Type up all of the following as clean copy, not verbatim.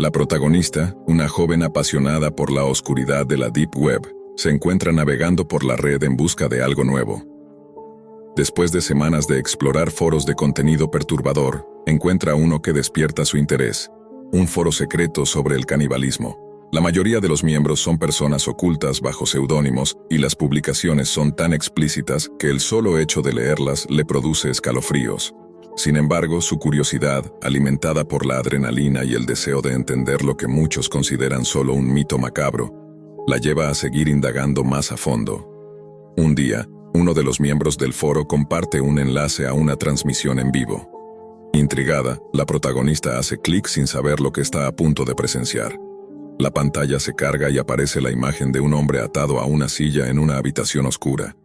La protagonista, una joven apasionada por la oscuridad de la Deep Web, se encuentra navegando por la red en busca de algo nuevo. Después de semanas de explorar foros de contenido perturbador, encuentra uno que despierta su interés, un foro secreto sobre el canibalismo. La mayoría de los miembros son personas ocultas bajo seudónimos y las publicaciones son tan explícitas que el solo hecho de leerlas le produce escalofríos. Sin embargo, su curiosidad, alimentada por la adrenalina y el deseo de entender lo que muchos consideran solo un mito macabro, la lleva a seguir indagando más a fondo. Un día, uno de los miembros del foro comparte un enlace a una transmisión en vivo. Intrigada, la protagonista hace clic sin saber lo que está a punto de presenciar. La pantalla se carga y aparece la imagen de un hombre atado a una silla en una habitación oscura.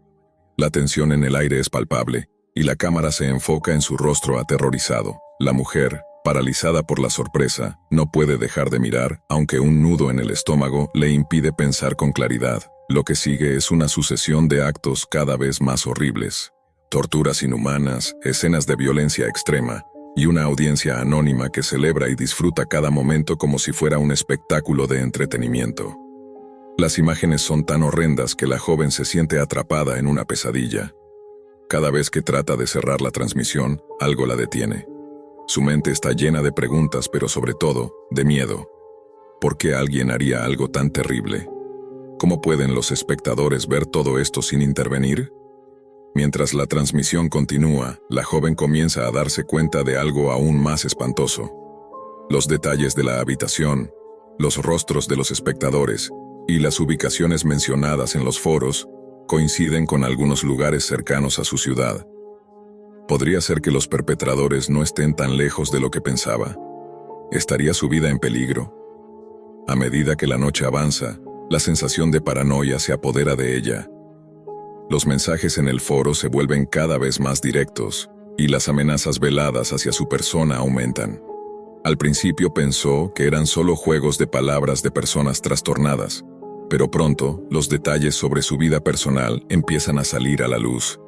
La tensión en el aire es palpable, y la cámara se enfoca en su rostro aterrorizado. La mujer, paralizada por la sorpresa, no puede dejar de mirar, aunque un nudo en el estómago le impide pensar con claridad. Lo que sigue es una sucesión de actos cada vez más horribles. Torturas inhumanas, escenas de violencia extrema, y una audiencia anónima que celebra y disfruta cada momento como si fuera un espectáculo de entretenimiento. Las imágenes son tan horrendas que la joven se siente atrapada en una pesadilla. Cada vez que trata de cerrar la transmisión, algo la detiene. Su mente está llena de preguntas, pero sobre todo, de miedo. ¿Por qué alguien haría algo tan terrible? ¿Cómo pueden los espectadores ver todo esto sin intervenir? Mientras la transmisión continúa, la joven comienza a darse cuenta de algo aún más espantoso. Los detalles de la habitación, los rostros de los espectadores y las ubicaciones mencionadas en los foros coinciden con algunos lugares cercanos a su ciudad. ¿Podría ser que los perpetradores no estén tan lejos de lo que pensaba? ¿Estaría su vida en peligro? A medida que la noche avanza, la sensación de paranoia se apodera de ella. Los mensajes en el foro se vuelven cada vez más directos, y las amenazas veladas hacia su persona aumentan. Al principio pensó que eran solo juegos de palabras de personas trastornadas, pero pronto los detalles sobre su vida personal empiezan a salir a la luz.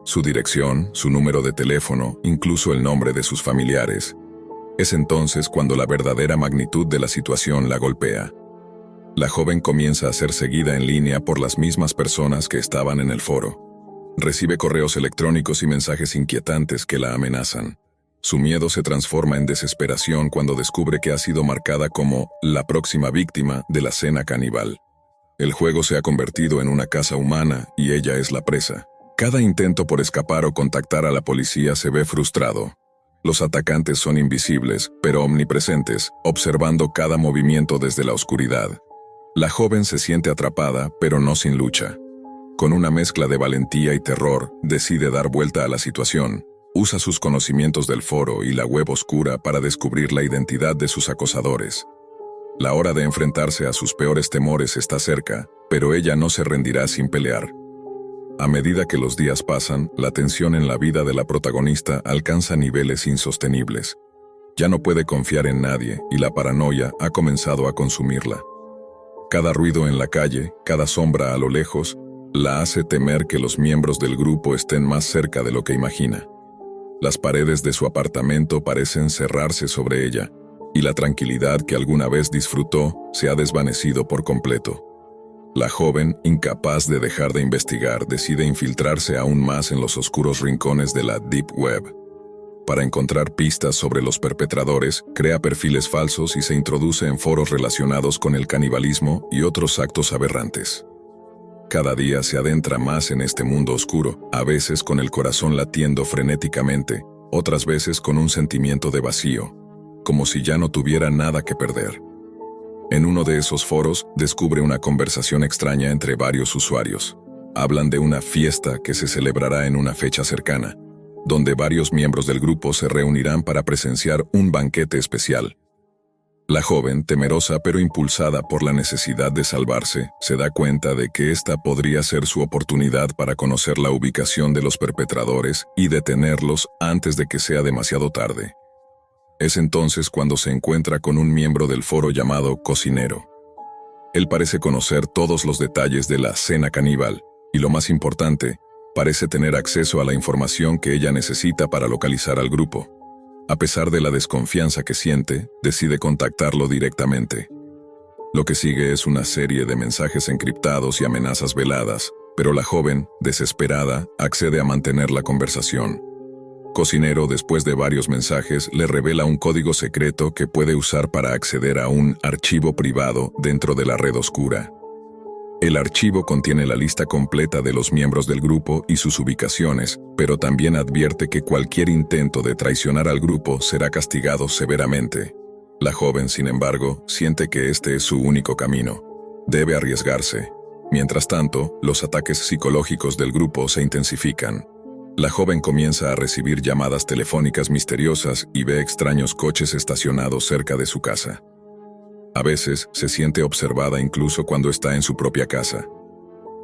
Su dirección, su número de teléfono, incluso el nombre de sus familiares. Es entonces cuando la verdadera magnitud de la situación la golpea. La joven comienza a ser seguida en línea por las mismas personas que estaban en el foro. Recibe correos electrónicos y mensajes inquietantes que la amenazan. Su miedo se transforma en desesperación cuando descubre que ha sido marcada como la próxima víctima de la cena caníbal. El juego se ha convertido en una caza humana y ella es la presa. Cada intento por escapar o contactar a la policía se ve frustrado. Los atacantes son invisibles, pero omnipresentes, observando cada movimiento desde la oscuridad. La joven se siente atrapada, pero no sin lucha. Con una mezcla de valentía y terror, decide dar vuelta a la situación. Usa sus conocimientos del foro y la web oscura para descubrir la identidad de sus acosadores. La hora de enfrentarse a sus peores temores está cerca, pero ella no se rendirá sin pelear. A medida que los días pasan, la tensión en la vida de la protagonista alcanza niveles insostenibles. Ya no puede confiar en nadie y la paranoia ha comenzado a consumirla. Cada ruido en la calle, cada sombra a lo lejos, la hace temer que los miembros del grupo estén más cerca de lo que imagina. Las paredes de su apartamento parecen cerrarse sobre ella, y la tranquilidad que alguna vez disfrutó se ha desvanecido por completo. La joven, incapaz de dejar de investigar, decide infiltrarse aún más en los oscuros rincones de la Deep Web. Para encontrar pistas sobre los perpetradores, crea perfiles falsos y se introduce en foros relacionados con el canibalismo y otros actos aberrantes. Cada día se adentra más en este mundo oscuro, a veces con el corazón latiendo frenéticamente, otras veces con un sentimiento de vacío, como si ya no tuviera nada que perder. En uno de esos foros, descubre una conversación extraña entre varios usuarios. Hablan de una fiesta que se celebrará en una fecha cercana, donde varios miembros del grupo se reunirán para presenciar un banquete especial. La joven, temerosa pero impulsada por la necesidad de salvarse, se da cuenta de que esta podría ser su oportunidad para conocer la ubicación de los perpetradores y detenerlos antes de que sea demasiado tarde. Es entonces cuando se encuentra con un miembro del foro llamado Cocinero. Él parece conocer todos los detalles de la cena caníbal, y lo más importante, parece tener acceso a la información que ella necesita para localizar al grupo. A pesar de la desconfianza que siente, decide contactarlo directamente. Lo que sigue es una serie de mensajes encriptados y amenazas veladas, pero la joven, desesperada, accede a mantener la conversación. Cocinero, después de varios mensajes, le revela un código secreto que puede usar para acceder a un archivo privado dentro de la red oscura. El archivo contiene la lista completa de los miembros del grupo y sus ubicaciones, pero también advierte que cualquier intento de traicionar al grupo será castigado severamente. La joven, sin embargo, siente que este es su único camino. Debe arriesgarse. Mientras tanto, los ataques psicológicos del grupo se intensifican. La joven comienza a recibir llamadas telefónicas misteriosas y ve extraños coches estacionados cerca de su casa. A veces, se siente observada incluso cuando está en su propia casa.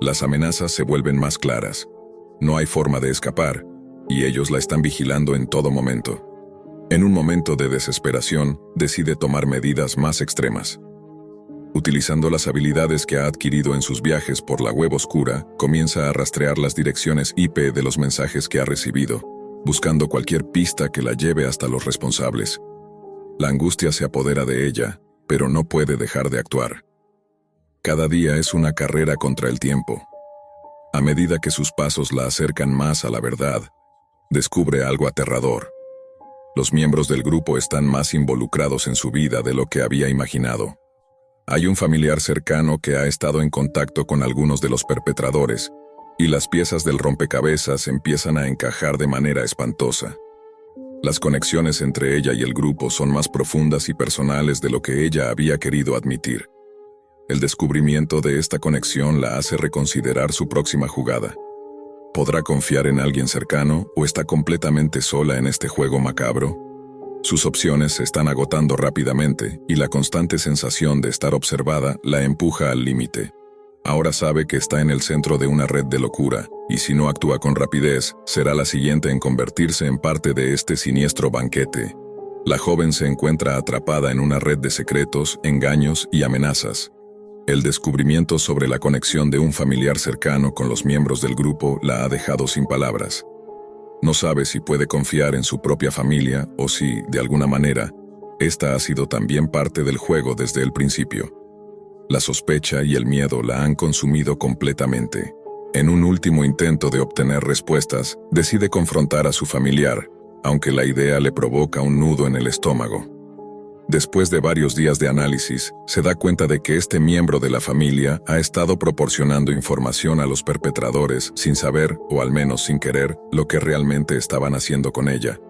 Las amenazas se vuelven más claras. No hay forma de escapar, y ellos la están vigilando en todo momento. En un momento de desesperación, decide tomar medidas más extremas. Utilizando las habilidades que ha adquirido en sus viajes por la web oscura, comienza a rastrear las direcciones IP de los mensajes que ha recibido, buscando cualquier pista que la lleve hasta los responsables. La angustia se apodera de ella, pero no puede dejar de actuar. Cada día es una carrera contra el tiempo. A medida que sus pasos la acercan más a la verdad, descubre algo aterrador. Los miembros del grupo están más involucrados en su vida de lo que había imaginado. Hay un familiar cercano que ha estado en contacto con algunos de los perpetradores, y las piezas del rompecabezas empiezan a encajar de manera espantosa. Las conexiones entre ella y el grupo son más profundas y personales de lo que ella había querido admitir. El descubrimiento de esta conexión la hace reconsiderar su próxima jugada. ¿Podrá confiar en alguien cercano o está completamente sola en este juego macabro? Sus opciones se están agotando rápidamente y la constante sensación de estar observada la empuja al límite. Ahora sabe que está en el centro de una red de locura, y si no actúa con rapidez, será la siguiente en convertirse en parte de este siniestro banquete. La joven se encuentra atrapada en una red de secretos, engaños y amenazas. El descubrimiento sobre la conexión de un familiar cercano con los miembros del grupo la ha dejado sin palabras. No sabe si puede confiar en su propia familia o si, de alguna manera, esta ha sido también parte del juego desde el principio. La sospecha y el miedo la han consumido completamente. En un último intento de obtener respuestas, decide confrontar a su familiar, aunque la idea le provoca un nudo en el estómago. Después de varios días de análisis, se da cuenta de que este miembro de la familia ha estado proporcionando información a los perpetradores sin saber, o al menos sin querer, lo que realmente estaban haciendo con ella.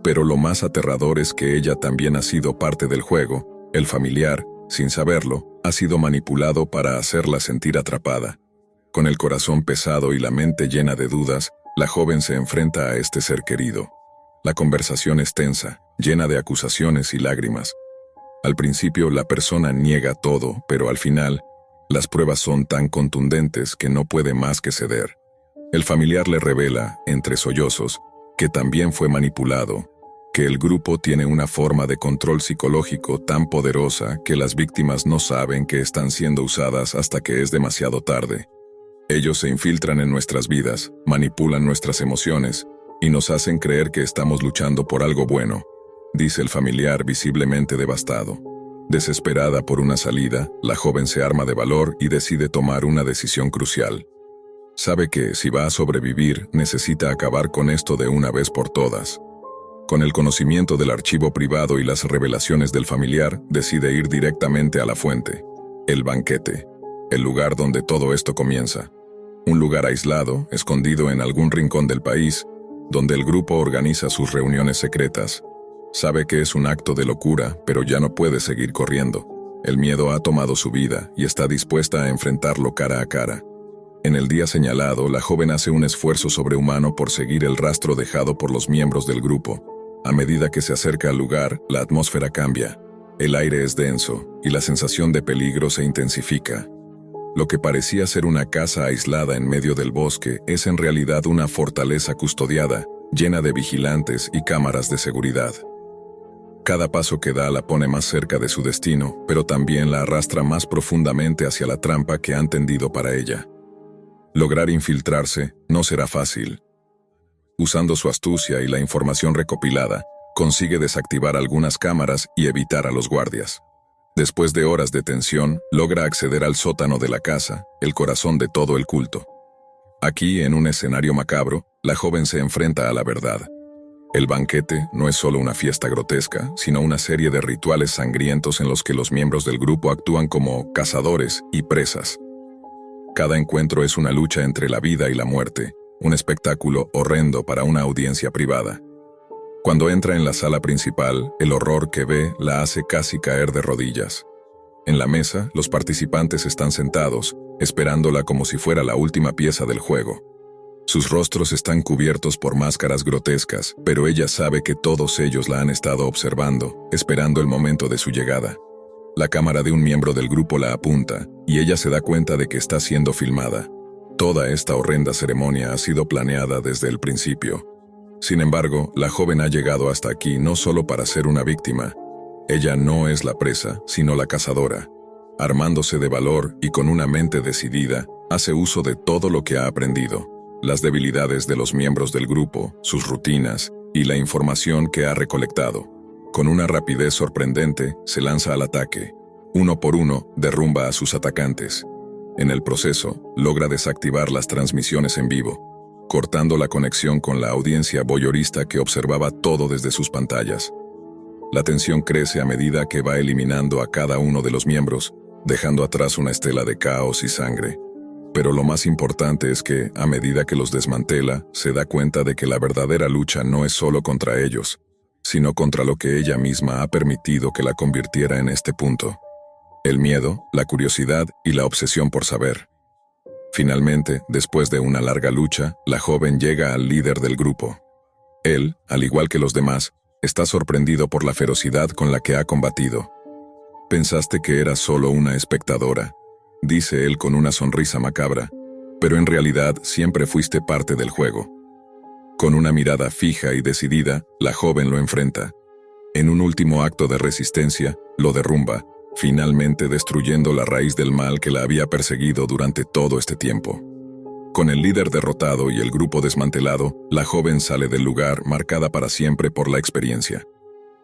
Pero lo más aterrador es que ella también ha sido parte del juego. El familiar, sin saberlo, ha sido manipulado para hacerla sentir atrapada. Con el corazón pesado y la mente llena de dudas, la joven se enfrenta a este ser querido. La conversación es tensa, llena de acusaciones y lágrimas. Al principio la persona niega todo, pero al final, las pruebas son tan contundentes que no puede más que ceder. El familiar le revela, entre sollozos, que también fue manipulado, que el grupo tiene una forma de control psicológico tan poderosa que las víctimas no saben que están siendo usadas hasta que es demasiado tarde. Ellos se infiltran en nuestras vidas, manipulan nuestras emociones y nos hacen creer que estamos luchando por algo bueno, dice el familiar visiblemente devastado. Desesperada por una salida, la joven se arma de valor y decide tomar una decisión crucial. Sabe que, si va a sobrevivir, necesita acabar con esto de una vez por todas. Con el conocimiento del archivo privado y las revelaciones del familiar, decide ir directamente a la fuente. El banquete. El lugar donde todo esto comienza. Un lugar aislado, escondido en algún rincón del país, donde el grupo organiza sus reuniones secretas. Sabe que es un acto de locura, pero ya no puede seguir corriendo. El miedo ha tomado su vida y está dispuesta a enfrentarlo cara a cara. En el día señalado, la joven hace un esfuerzo sobrehumano por seguir el rastro dejado por los miembros del grupo. A medida que se acerca al lugar, la atmósfera cambia. El aire es denso y la sensación de peligro se intensifica. Lo que parecía ser una casa aislada en medio del bosque es en realidad una fortaleza custodiada, llena de vigilantes y cámaras de seguridad. Cada paso que da la pone más cerca de su destino, pero también la arrastra más profundamente hacia la trampa que han tendido para ella. Lograr infiltrarse no será fácil. Usando su astucia y la información recopilada, consigue desactivar algunas cámaras y evitar a los guardias. Después de horas de tensión, logra acceder al sótano de la casa, el corazón de todo el culto. Aquí, en un escenario macabro, la joven se enfrenta a la verdad. El banquete no es solo una fiesta grotesca, sino una serie de rituales sangrientos en los que los miembros del grupo actúan como cazadores y presas. Cada encuentro es una lucha entre la vida y la muerte, un espectáculo horrendo para una audiencia privada. Cuando entra en la sala principal, el horror que ve la hace casi caer de rodillas. En la mesa, los participantes están sentados, esperándola como si fuera la última pieza del juego. Sus rostros están cubiertos por máscaras grotescas, pero ella sabe que todos ellos la han estado observando, esperando el momento de su llegada. La cámara de un miembro del grupo la apunta, y ella se da cuenta de que está siendo filmada. Toda esta horrenda ceremonia ha sido planeada desde el principio. Sin embargo, la joven ha llegado hasta aquí no solo para ser una víctima. Ella no es la presa, sino la cazadora. Armándose de valor y con una mente decidida, hace uso de todo lo que ha aprendido. Las debilidades de los miembros del grupo, sus rutinas y la información que ha recolectado. Con una rapidez sorprendente, se lanza al ataque. Uno por uno, derrumba a sus atacantes. En el proceso, logra desactivar las transmisiones en vivo, cortando la conexión con la audiencia voyeurista que observaba todo desde sus pantallas. La tensión crece a medida que va eliminando a cada uno de los miembros, dejando atrás una estela de caos y sangre. Pero lo más importante es que, a medida que los desmantela, se da cuenta de que la verdadera lucha no es solo contra ellos, sino contra lo que ella misma ha permitido que la convirtiera en este punto. El miedo, la curiosidad y la obsesión por saber. Finalmente, después de una larga lucha, la joven llega al líder del grupo. Él, al igual que los demás, está sorprendido por la ferocidad con la que ha combatido. «Pensaste que era solo una espectadora», dice él con una sonrisa macabra, «pero en realidad siempre fuiste parte del juego». Con una mirada fija y decidida, la joven lo enfrenta. En un último acto de resistencia, lo derrumba, finalmente destruyendo la raíz del mal que la había perseguido durante todo este tiempo. Con el líder derrotado y el grupo desmantelado, la joven sale del lugar marcada para siempre por la experiencia.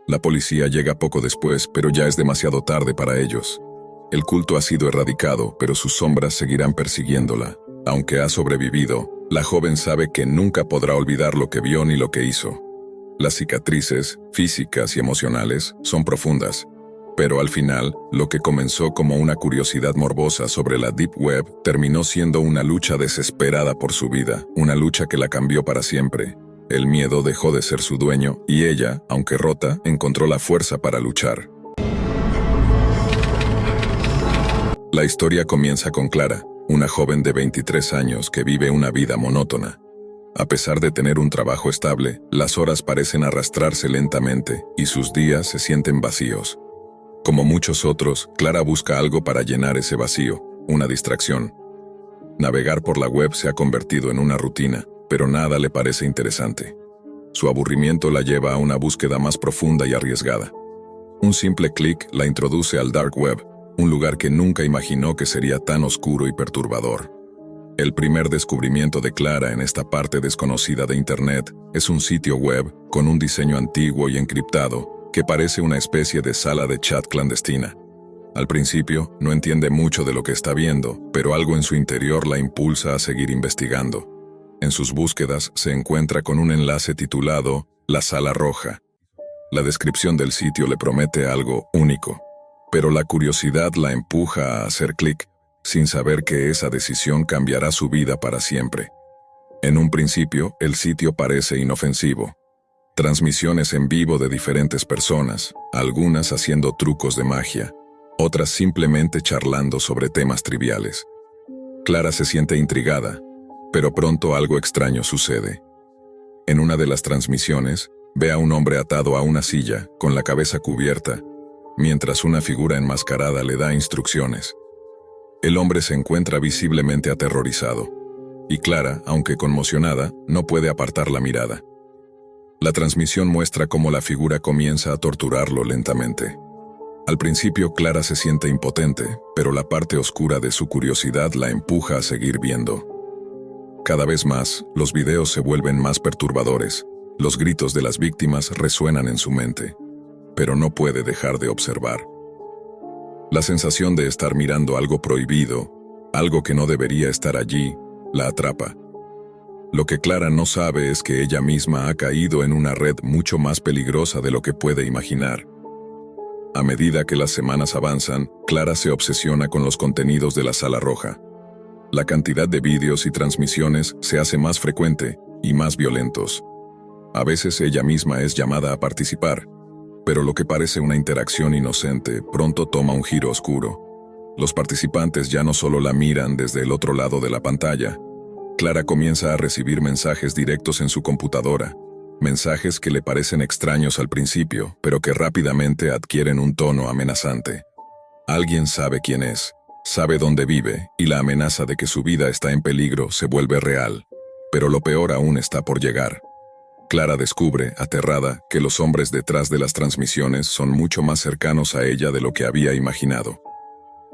La policía llega poco después, pero ya es demasiado tarde para ellos. El culto ha sido erradicado, pero sus sombras seguirán persiguiéndola. Aunque ha sobrevivido, la joven sabe que nunca podrá olvidar lo que vio ni lo que hizo. Las cicatrices, físicas y emocionales, son profundas. Pero al final, lo que comenzó como una curiosidad morbosa sobre la Deep Web terminó siendo una lucha desesperada por su vida, una lucha que la cambió para siempre. El miedo dejó de ser su dueño y ella, aunque rota, encontró la fuerza para luchar. La historia comienza con Clara, una joven de 23 años que vive una vida monótona. A pesar de tener un trabajo estable, las horas parecen arrastrarse lentamente y sus días se sienten vacíos. Como muchos otros, Clara busca algo para llenar ese vacío, una distracción. Navegar por la web se ha convertido en una rutina, pero nada le parece interesante. Su aburrimiento la lleva a una búsqueda más profunda y arriesgada. Un simple clic la introduce al Dark Web, un lugar que nunca imaginó que sería tan oscuro y perturbador. El primer descubrimiento de Clara en esta parte desconocida de Internet es un sitio web con un diseño antiguo y encriptado que parece una especie de sala de chat clandestina. Al principio, no entiende mucho de lo que está viendo, pero algo en su interior la impulsa a seguir investigando. En sus búsquedas se encuentra con un enlace titulado La Sala Roja. La descripción del sitio le promete algo único, pero la curiosidad la empuja a hacer clic, sin saber que esa decisión cambiará su vida para siempre. En un principio, el sitio parece inofensivo. Transmisiones en vivo de diferentes personas, algunas haciendo trucos de magia, otras simplemente charlando sobre temas triviales. Clara se siente intrigada, pero pronto algo extraño sucede. En una de las transmisiones, ve a un hombre atado a una silla, con la cabeza cubierta, mientras una figura enmascarada le da instrucciones. El hombre se encuentra visiblemente aterrorizado, y Clara, aunque conmocionada, no puede apartar la mirada. La transmisión muestra cómo la figura comienza a torturarlo lentamente. Al principio, Clara se siente impotente, pero la parte oscura de su curiosidad la empuja a seguir viendo. Cada vez más, los videos se vuelven más perturbadores. Los gritos de las víctimas resuenan en su mente, pero no puede dejar de observar. La sensación de estar mirando algo prohibido, algo que no debería estar allí, la atrapa. Lo que Clara no sabe es que ella misma ha caído en una red mucho más peligrosa de lo que puede imaginar. A medida que las semanas avanzan, Clara se obsesiona con los contenidos de la Sala Roja. La cantidad de vídeos y transmisiones se hace más frecuente y más violentos. A veces ella misma es llamada a participar, pero lo que parece una interacción inocente pronto toma un giro oscuro. Los participantes ya no solo la miran desde el otro lado de la pantalla. Clara comienza a recibir mensajes directos en su computadora, mensajes que le parecen extraños al principio, pero que rápidamente adquieren un tono amenazante. Alguien sabe quién es, sabe dónde vive, y la amenaza de que su vida está en peligro se vuelve real. Pero lo peor aún está por llegar. Clara descubre, aterrada, que los hombres detrás de las transmisiones son mucho más cercanos a ella de lo que había imaginado.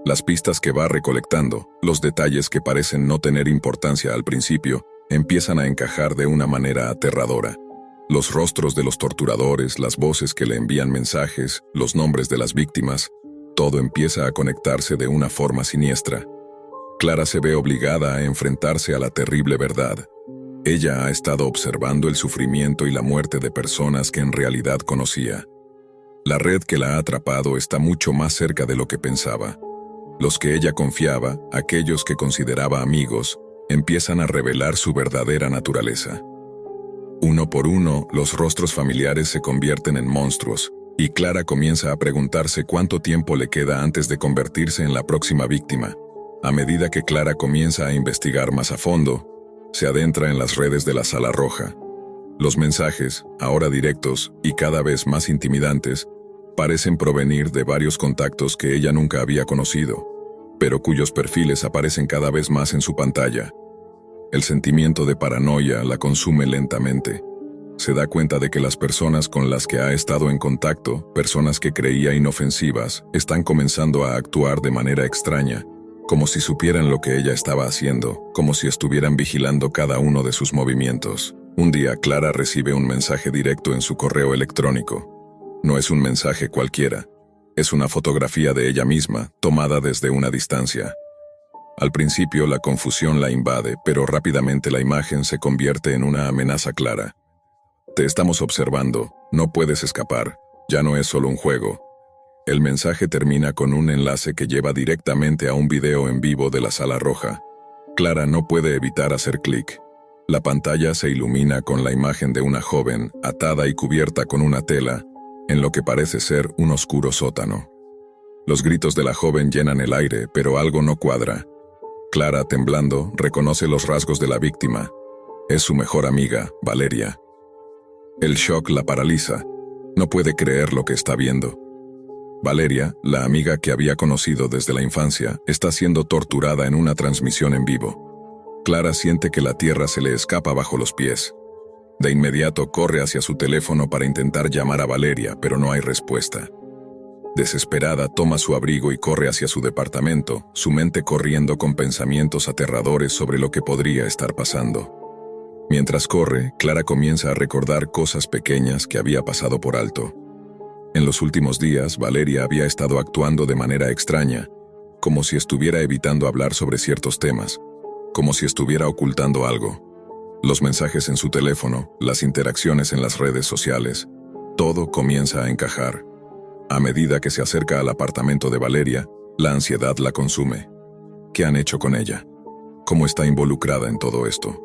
Las pistas que va recolectando, los detalles que parecen no tener importancia al principio, empiezan a encajar de una manera aterradora. Los rostros de los torturadores, las voces que le envían mensajes, los nombres de las víctimas, todo empieza a conectarse de una forma siniestra. Clara se ve obligada a enfrentarse a la terrible verdad. Ella ha estado observando el sufrimiento y la muerte de personas que en realidad conocía. La red que la ha atrapado está mucho más cerca de lo que pensaba. Los que ella confiaba, aquellos que consideraba amigos, empiezan a revelar su verdadera naturaleza. Uno por uno, los rostros familiares se convierten en monstruos, y Clara comienza a preguntarse cuánto tiempo le queda antes de convertirse en la próxima víctima. A medida que Clara comienza a investigar más a fondo, se adentra en las redes de la Sala Roja. Los mensajes, ahora directos y cada vez más intimidantes, parecen provenir de varios contactos que ella nunca había conocido, pero cuyos perfiles aparecen cada vez más en su pantalla. El sentimiento de paranoia la consume lentamente. Se da cuenta de que las personas con las que ha estado en contacto, personas que creía inofensivas, están comenzando a actuar de manera extraña, como si supieran lo que ella estaba haciendo, como si estuvieran vigilando cada uno de sus movimientos. Un día Clara recibe un mensaje directo en su correo electrónico. No es un mensaje cualquiera, es una fotografía de ella misma, tomada desde una distancia. Al principio la confusión la invade, pero rápidamente la imagen se convierte en una amenaza clara. Te estamos observando, no puedes escapar, ya no es solo un juego. El mensaje termina con un enlace que lleva directamente a un video en vivo de la Sala Roja. Clara no puede evitar hacer clic. La pantalla se ilumina con la imagen de una joven, atada y cubierta con una tela, en lo que parece ser un oscuro sótano. Los gritos de la joven llenan el aire, pero algo no cuadra. Clara, temblando, reconoce los rasgos de la víctima. Es su mejor amiga, Valeria. El shock la paraliza. No puede creer lo que está viendo. Valeria, la amiga que había conocido desde la infancia, está siendo torturada en una transmisión en vivo. Clara siente que la tierra se le escapa bajo los pies. De inmediato corre hacia su teléfono para intentar llamar a Valeria, pero no hay respuesta. Desesperada, toma su abrigo y corre hacia su departamento, su mente corriendo con pensamientos aterradores sobre lo que podría estar pasando. Mientras corre, Clara comienza a recordar cosas pequeñas que había pasado por alto. En los últimos días, Valeria había estado actuando de manera extraña, como si estuviera evitando hablar sobre ciertos temas, como si estuviera ocultando algo. Los mensajes en su teléfono, las interacciones en las redes sociales, todo comienza a encajar. A medida que se acerca al apartamento de Valeria, la ansiedad la consume. ¿Qué han hecho con ella? ¿Cómo está involucrada en todo esto?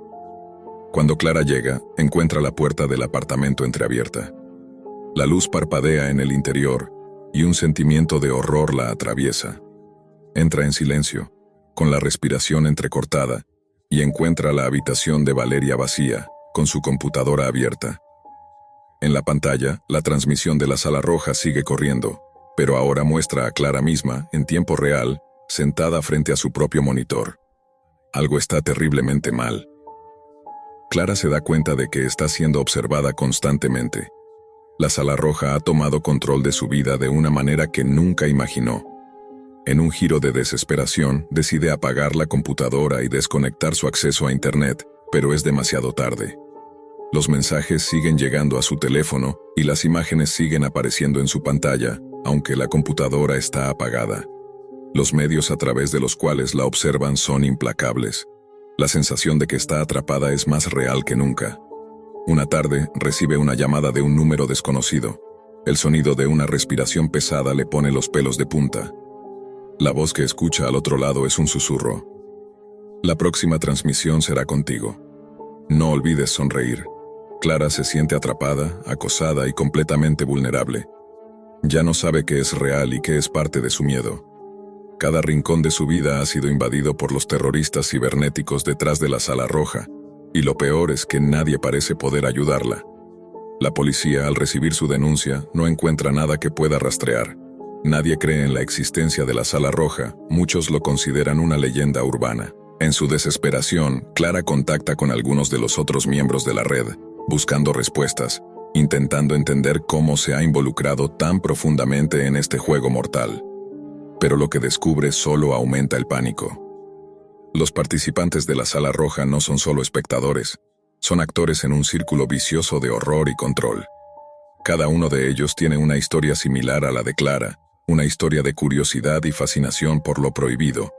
Cuando Clara llega, encuentra la puerta del apartamento entreabierta. La luz parpadea en el interior y un sentimiento de horror la atraviesa. Entra en silencio, con la respiración entrecortada, y encuentra la habitación de Valeria vacía, con su computadora abierta. En la pantalla, la transmisión de la Sala Roja sigue corriendo, pero ahora muestra a Clara misma, en tiempo real, sentada frente a su propio monitor. Algo está terriblemente mal. Clara se da cuenta de que está siendo observada constantemente. La Sala Roja ha tomado control de su vida de una manera que nunca imaginó. En un giro de desesperación, decide apagar la computadora y desconectar su acceso a Internet, pero es demasiado tarde. Los mensajes siguen llegando a su teléfono y las imágenes siguen apareciendo en su pantalla, aunque la computadora está apagada. Los medios a través de los cuales la observan son implacables. La sensación de que está atrapada es más real que nunca. Una tarde, recibe una llamada de un número desconocido. El sonido de una respiración pesada le pone los pelos de punta. La voz que escucha al otro lado es un susurro. La próxima transmisión será contigo. No olvides sonreír. Clara se siente atrapada, acosada y completamente vulnerable. Ya no sabe qué es real y qué es parte de su miedo. Cada rincón de su vida ha sido invadido por los terroristas cibernéticos detrás de la sala roja, y lo peor es que nadie parece poder ayudarla. La policía, al recibir su denuncia, no encuentra nada que pueda rastrear. Nadie cree en la existencia de la sala roja, muchos lo consideran una leyenda urbana. En su desesperación, Clara contacta con algunos de los otros miembros de la red, buscando respuestas, intentando entender cómo se ha involucrado tan profundamente en este juego mortal. Pero lo que descubre solo aumenta el pánico. Los participantes de la sala roja no son solo espectadores, son actores en un círculo vicioso de horror y control. Cada uno de ellos tiene una historia similar a la de Clara, una historia de curiosidad y fascinación por lo prohibido,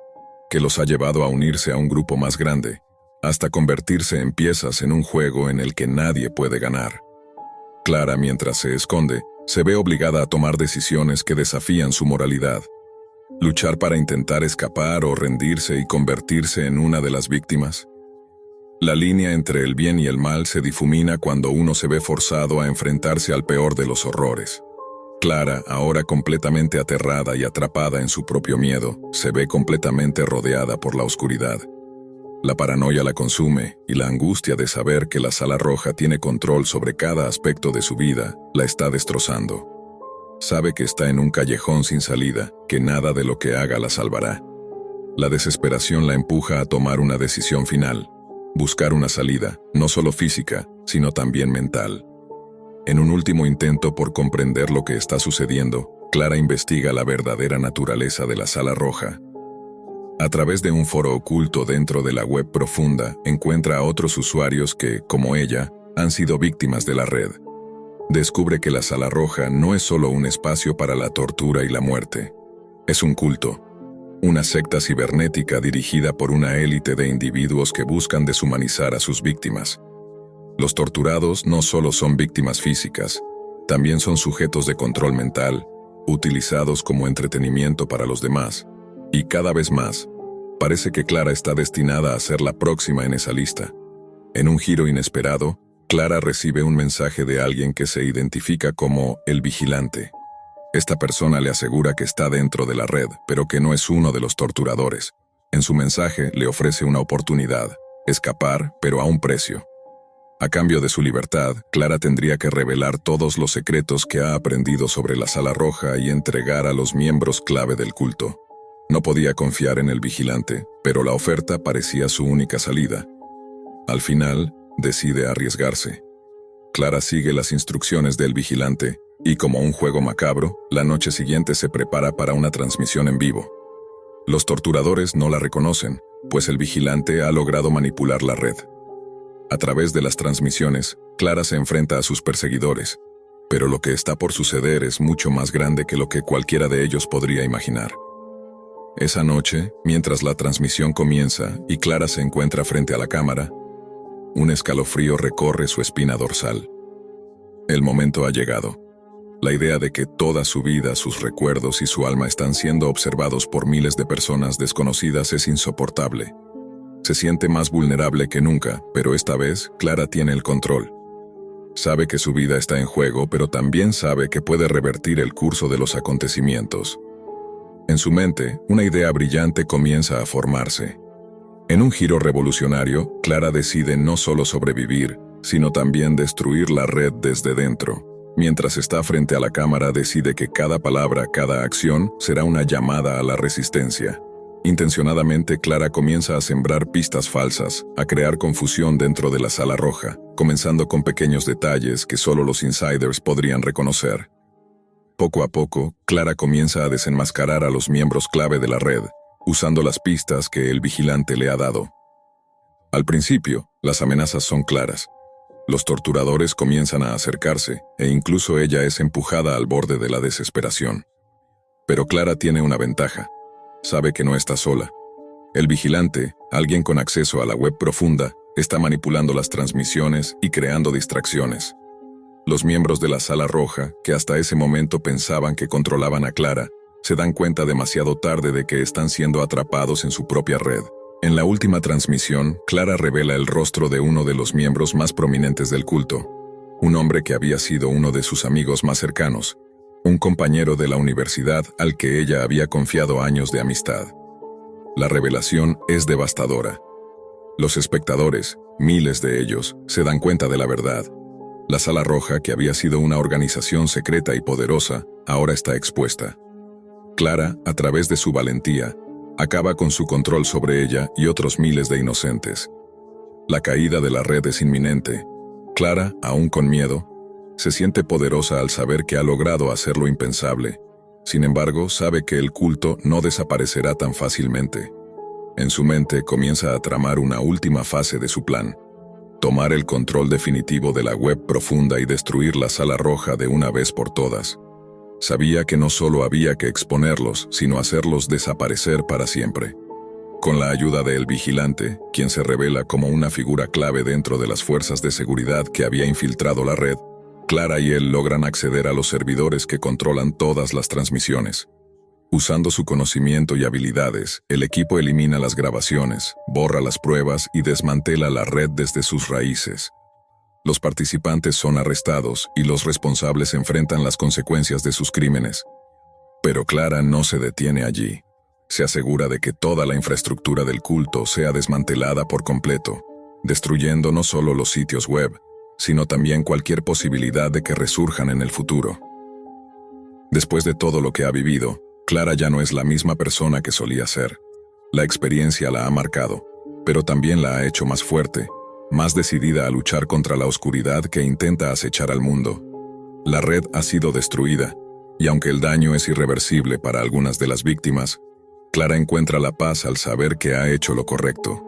que los ha llevado a unirse a un grupo más grande, hasta convertirse en piezas en un juego en el que nadie puede ganar. Clara, mientras se esconde, se ve obligada a tomar decisiones que desafían su moralidad. Luchar para intentar escapar o rendirse y convertirse en una de las víctimas. La línea entre el bien y el mal se difumina cuando uno se ve forzado a enfrentarse al peor de los horrores. Clara, ahora completamente aterrada y atrapada en su propio miedo, se ve completamente rodeada por la oscuridad. La paranoia la consume y la angustia de saber que la sala roja tiene control sobre cada aspecto de su vida la está destrozando. Sabe que está en un callejón sin salida, que nada de lo que haga la salvará. La desesperación la empuja a tomar una decisión final, buscar una salida, no solo física, sino también mental. En un último intento por comprender lo que está sucediendo, Clara investiga la verdadera naturaleza de la sala roja. A través de un foro oculto dentro de la web profunda, encuentra a otros usuarios que, como ella, han sido víctimas de la red. Descubre que la sala roja no es solo un espacio para la tortura y la muerte. Es un culto, una secta cibernética dirigida por una élite de individuos que buscan deshumanizar a sus víctimas. Los torturados no solo son víctimas físicas, también son sujetos de control mental, utilizados como entretenimiento para los demás. Y cada vez más, parece que Clara está destinada a ser la próxima en esa lista. En un giro inesperado, Clara recibe un mensaje de alguien que se identifica como el vigilante. Esta persona le asegura que está dentro de la red, pero que no es uno de los torturadores. En su mensaje le ofrece una oportunidad, escapar, pero a un precio. A cambio de su libertad, Clara tendría que revelar todos los secretos que ha aprendido sobre la sala roja y entregar a los miembros clave del culto. No podía confiar en el vigilante, pero la oferta parecía su única salida. Al final, decide arriesgarse. Clara sigue las instrucciones del vigilante, y como un juego macabro, la noche siguiente se prepara para una transmisión en vivo. Los torturadores no la reconocen, pues el vigilante ha logrado manipular la red. A través de las transmisiones, Clara se enfrenta a sus perseguidores, pero lo que está por suceder es mucho más grande que lo que cualquiera de ellos podría imaginar. Esa noche, mientras la transmisión comienza y Clara se encuentra frente a la cámara, un escalofrío recorre su espina dorsal. El momento ha llegado. La idea de que toda su vida, sus recuerdos y su alma están siendo observados por miles de personas desconocidas es insoportable. Se siente más vulnerable que nunca, pero esta vez Clara tiene el control. Sabe que su vida está en juego, pero también sabe que puede revertir el curso de los acontecimientos. En su mente, una idea brillante comienza a formarse. En un giro revolucionario, Clara decide no solo sobrevivir, sino también destruir la red desde dentro. Mientras está frente a la cámara, decide que cada palabra, cada acción, será una llamada a la resistencia. Intencionadamente, Clara comienza a sembrar pistas falsas, a crear confusión dentro de la sala roja, comenzando con pequeños detalles que solo los insiders podrían reconocer. Poco a poco, Clara comienza a desenmascarar a los miembros clave de la red, usando las pistas que el vigilante le ha dado. Al principio, las amenazas son claras. Los torturadores comienzan a acercarse, e incluso ella es empujada al borde de la desesperación. Pero Clara tiene una ventaja. Sabe que no está sola. El vigilante, alguien con acceso a la web profunda, está manipulando las transmisiones y creando distracciones. Los miembros de la Sala Roja, que hasta ese momento pensaban que controlaban a Clara, se dan cuenta demasiado tarde de que están siendo atrapados en su propia red. En la última transmisión, Clara revela el rostro de uno de los miembros más prominentes del culto, un hombre que había sido uno de sus amigos más cercanos, un compañero de la universidad al que ella había confiado años de amistad. La revelación es devastadora. Los espectadores, miles de ellos, se dan cuenta de la verdad. La Sala Roja, que había sido una organización secreta y poderosa, ahora está expuesta. Clara, a través de su valentía, acaba con su control sobre ella y otros miles de inocentes. La caída de la red es inminente. Clara, aún con miedo, se siente poderosa al saber que ha logrado hacer lo impensable. Sin embargo, sabe que el culto no desaparecerá tan fácilmente. En su mente comienza a tramar una última fase de su plan: tomar el control definitivo de la web profunda y destruir la Sala Roja de una vez por todas. Sabía que no solo había que exponerlos, sino hacerlos desaparecer para siempre. Con la ayuda de El Vigilante, quien se revela como una figura clave dentro de las fuerzas de seguridad que había infiltrado la red, Clara y él logran acceder a los servidores que controlan todas las transmisiones. Usando su conocimiento y habilidades, el equipo elimina las grabaciones, borra las pruebas y desmantela la red desde sus raíces. Los participantes son arrestados y los responsables enfrentan las consecuencias de sus crímenes. Pero Clara no se detiene allí. Se asegura de que toda la infraestructura del culto sea desmantelada por completo, destruyendo no solo los sitios web, sino también cualquier posibilidad de que resurjan en el futuro. Después de todo lo que ha vivido, Clara ya no es la misma persona que solía ser. La experiencia la ha marcado, pero también la ha hecho más fuerte, más decidida a luchar contra la oscuridad que intenta acechar al mundo. La red ha sido destruida, y aunque el daño es irreversible para algunas de las víctimas, Clara encuentra la paz al saber que ha hecho lo correcto.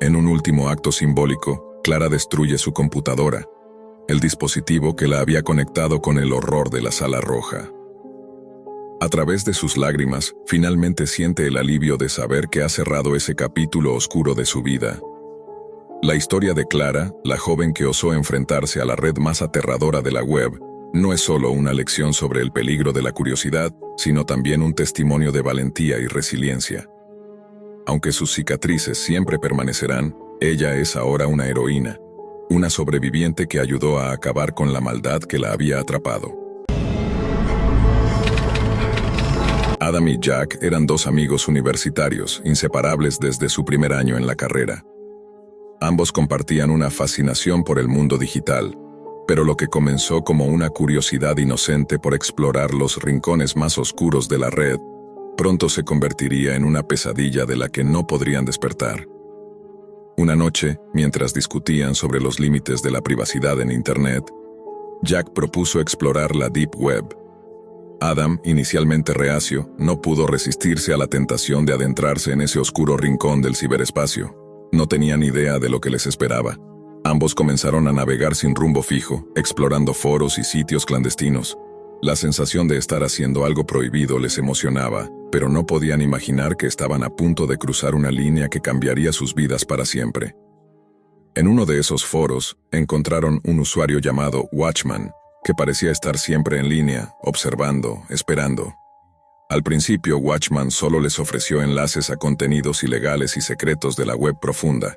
En un último acto simbólico, Clara destruye su computadora, el dispositivo que la había conectado con el horror de la Sala Roja. A través de sus lágrimas, finalmente siente el alivio de saber que ha cerrado ese capítulo oscuro de su vida. La historia de Clara, la joven que osó enfrentarse a la red más aterradora de la web, no es solo una lección sobre el peligro de la curiosidad, sino también un testimonio de valentía y resiliencia. Aunque sus cicatrices siempre permanecerán, ella es ahora una heroína, una sobreviviente que ayudó a acabar con la maldad que la había atrapado. Adam y Jack eran dos amigos universitarios, inseparables desde su primer año en la carrera. Ambos compartían una fascinación por el mundo digital, pero lo que comenzó como una curiosidad inocente por explorar los rincones más oscuros de la red, pronto se convertiría en una pesadilla de la que no podrían despertar. Una noche, mientras discutían sobre los límites de la privacidad en Internet, Jack propuso explorar la Deep Web. Adam, inicialmente reacio, no pudo resistirse a la tentación de adentrarse en ese oscuro rincón del ciberespacio. No tenían idea de lo que les esperaba. Ambos comenzaron a navegar sin rumbo fijo, explorando foros y sitios clandestinos. La sensación de estar haciendo algo prohibido les emocionaba, pero no podían imaginar que estaban a punto de cruzar una línea que cambiaría sus vidas para siempre. En uno de esos foros, encontraron un usuario llamado Watchman, que parecía estar siempre en línea, observando, esperando. Al principio, Watchman solo les ofreció enlaces a contenidos ilegales y secretos de la web profunda,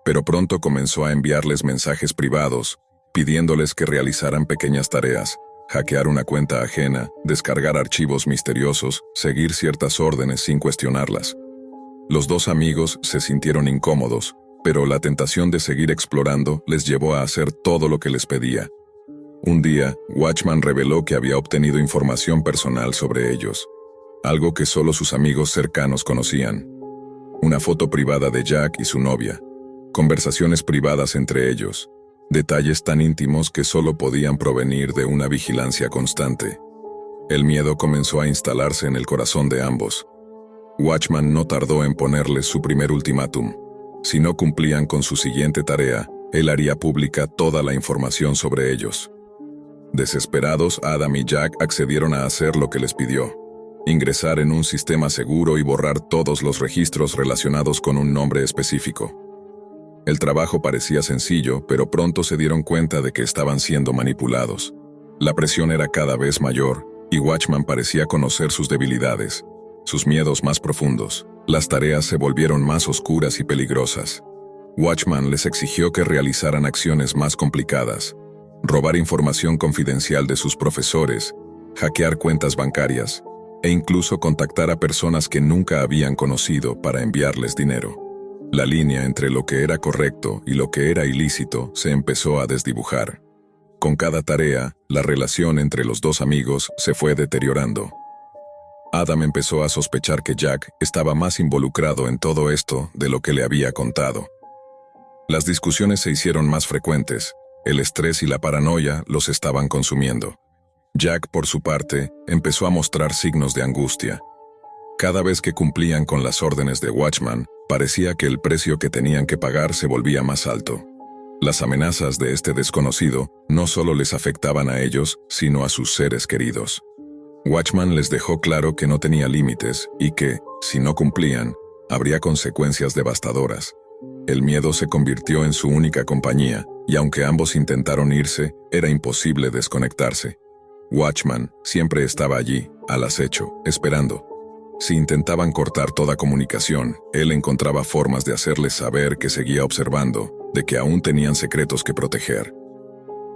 pero pronto comenzó a enviarles mensajes privados, pidiéndoles que realizaran pequeñas tareas, hackear una cuenta ajena, descargar archivos misteriosos, seguir ciertas órdenes sin cuestionarlas. Los dos amigos se sintieron incómodos, pero la tentación de seguir explorando les llevó a hacer todo lo que les pedía. Un día, Watchman reveló que había obtenido información personal sobre ellos, algo que solo sus amigos cercanos conocían. Una foto privada de Jack y su novia, conversaciones privadas entre ellos, detalles tan íntimos que solo podían provenir de una vigilancia constante. El miedo comenzó a instalarse en el corazón de ambos. Watchman no tardó en ponerles su primer ultimátum. Si no cumplían con su siguiente tarea, Él haría pública toda la información sobre ellos. Desesperados, Adam y Jack accedieron a hacer lo que les pidió: ingresar en un sistema seguro y borrar todos los registros relacionados con un nombre específico. El trabajo parecía sencillo, pero pronto se dieron cuenta de que estaban siendo manipulados. La presión era cada vez mayor, y Watchman parecía conocer sus debilidades, sus miedos más profundos. Las tareas se volvieron más oscuras y peligrosas. Watchman les exigió que realizaran acciones más complicadas: robar información confidencial de sus profesores, hackear cuentas bancarias, e incluso contactar a personas que nunca habían conocido para enviarles dinero. La línea entre lo que era correcto y lo que era ilícito se empezó a desdibujar. Con cada tarea, la relación entre los dos amigos se fue deteriorando. Adam empezó a sospechar que Jack estaba más involucrado en todo esto de lo que le había contado. Las discusiones se hicieron más frecuentes. El estrés y la paranoia los estaban consumiendo. Jack, por su parte, empezó a mostrar signos de angustia. Cada vez que cumplían con las órdenes de Watchman, parecía que el precio que tenían que pagar se volvía más alto. Las amenazas de este desconocido no solo les afectaban a ellos, sino a sus seres queridos. Watchman les dejó claro que no tenía límites y que, si no cumplían, habría consecuencias devastadoras. El miedo se convirtió en su única compañía, y aunque ambos intentaron irse, era imposible desconectarse. Watchman siempre estaba allí, al acecho, esperando. Si intentaban cortar toda comunicación, él encontraba formas de hacerles saber que seguía observando, de que aún tenían secretos que proteger.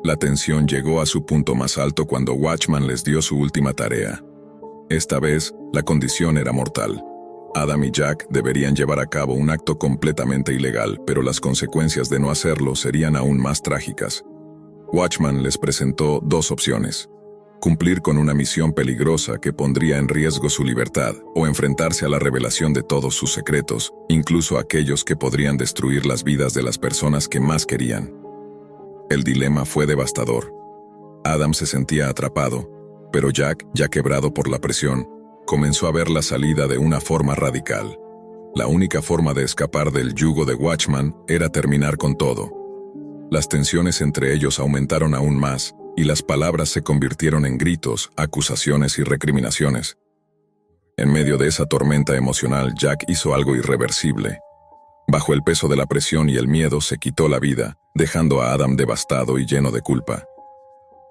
La tensión llegó a su punto más alto cuando Watchman les dio su última tarea. Esta vez, la condición era mortal. Adam y Jack deberían llevar a cabo un acto completamente ilegal, pero las consecuencias de no hacerlo serían aún más trágicas. Watchman les presentó dos opciones: cumplir con una misión peligrosa que pondría en riesgo su libertad, o enfrentarse a la revelación de todos sus secretos, incluso aquellos que podrían destruir las vidas de las personas que más querían. El dilema fue devastador. Adam se sentía atrapado, pero Jack, ya quebrado por la presión, comenzó a ver la salida de una forma radical. La única forma de escapar del yugo de Watchman era terminar con todo. Las tensiones entre ellos aumentaron aún más, y las palabras se convirtieron en gritos, acusaciones y recriminaciones. En medio de esa tormenta emocional, Jack hizo algo irreversible. Bajo el peso de la presión y el miedo, se quitó la vida, dejando a Adam devastado y lleno de culpa.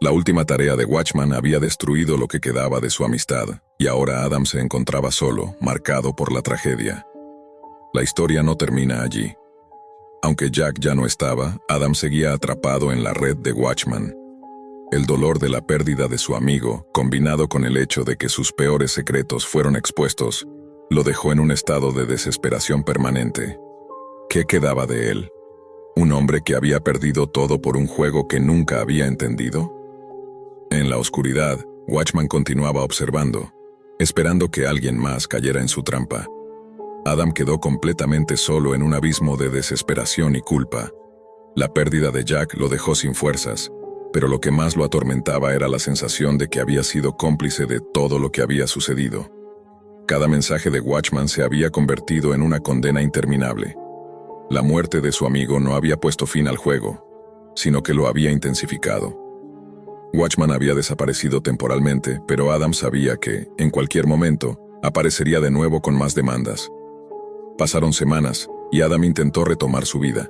La última tarea de Watchman había destruido lo que quedaba de su amistad, y ahora Adam se encontraba solo, marcado por la tragedia. La historia no termina allí. Aunque Jack ya no estaba, Adam seguía atrapado en la red de Watchman. El dolor de la pérdida de su amigo, combinado con el hecho de que sus peores secretos fueron expuestos, lo dejó en un estado de desesperación permanente. ¿Qué quedaba de él? ¿Un hombre que había perdido todo por un juego que nunca había entendido? En la oscuridad, Watchman continuaba observando, esperando que alguien más cayera en su trampa. Adam quedó completamente solo en un abismo de desesperación y culpa. La pérdida de Jack lo dejó sin fuerzas, pero lo que más lo atormentaba era la sensación de que había sido cómplice de todo lo que había sucedido. Cada mensaje de Watchman se había convertido en una condena interminable. La muerte de su amigo no había puesto fin al juego, sino que lo había intensificado. Watchman había desaparecido temporalmente, pero Adam sabía que, en cualquier momento, aparecería de nuevo con más demandas. Pasaron semanas, y Adam intentó retomar su vida.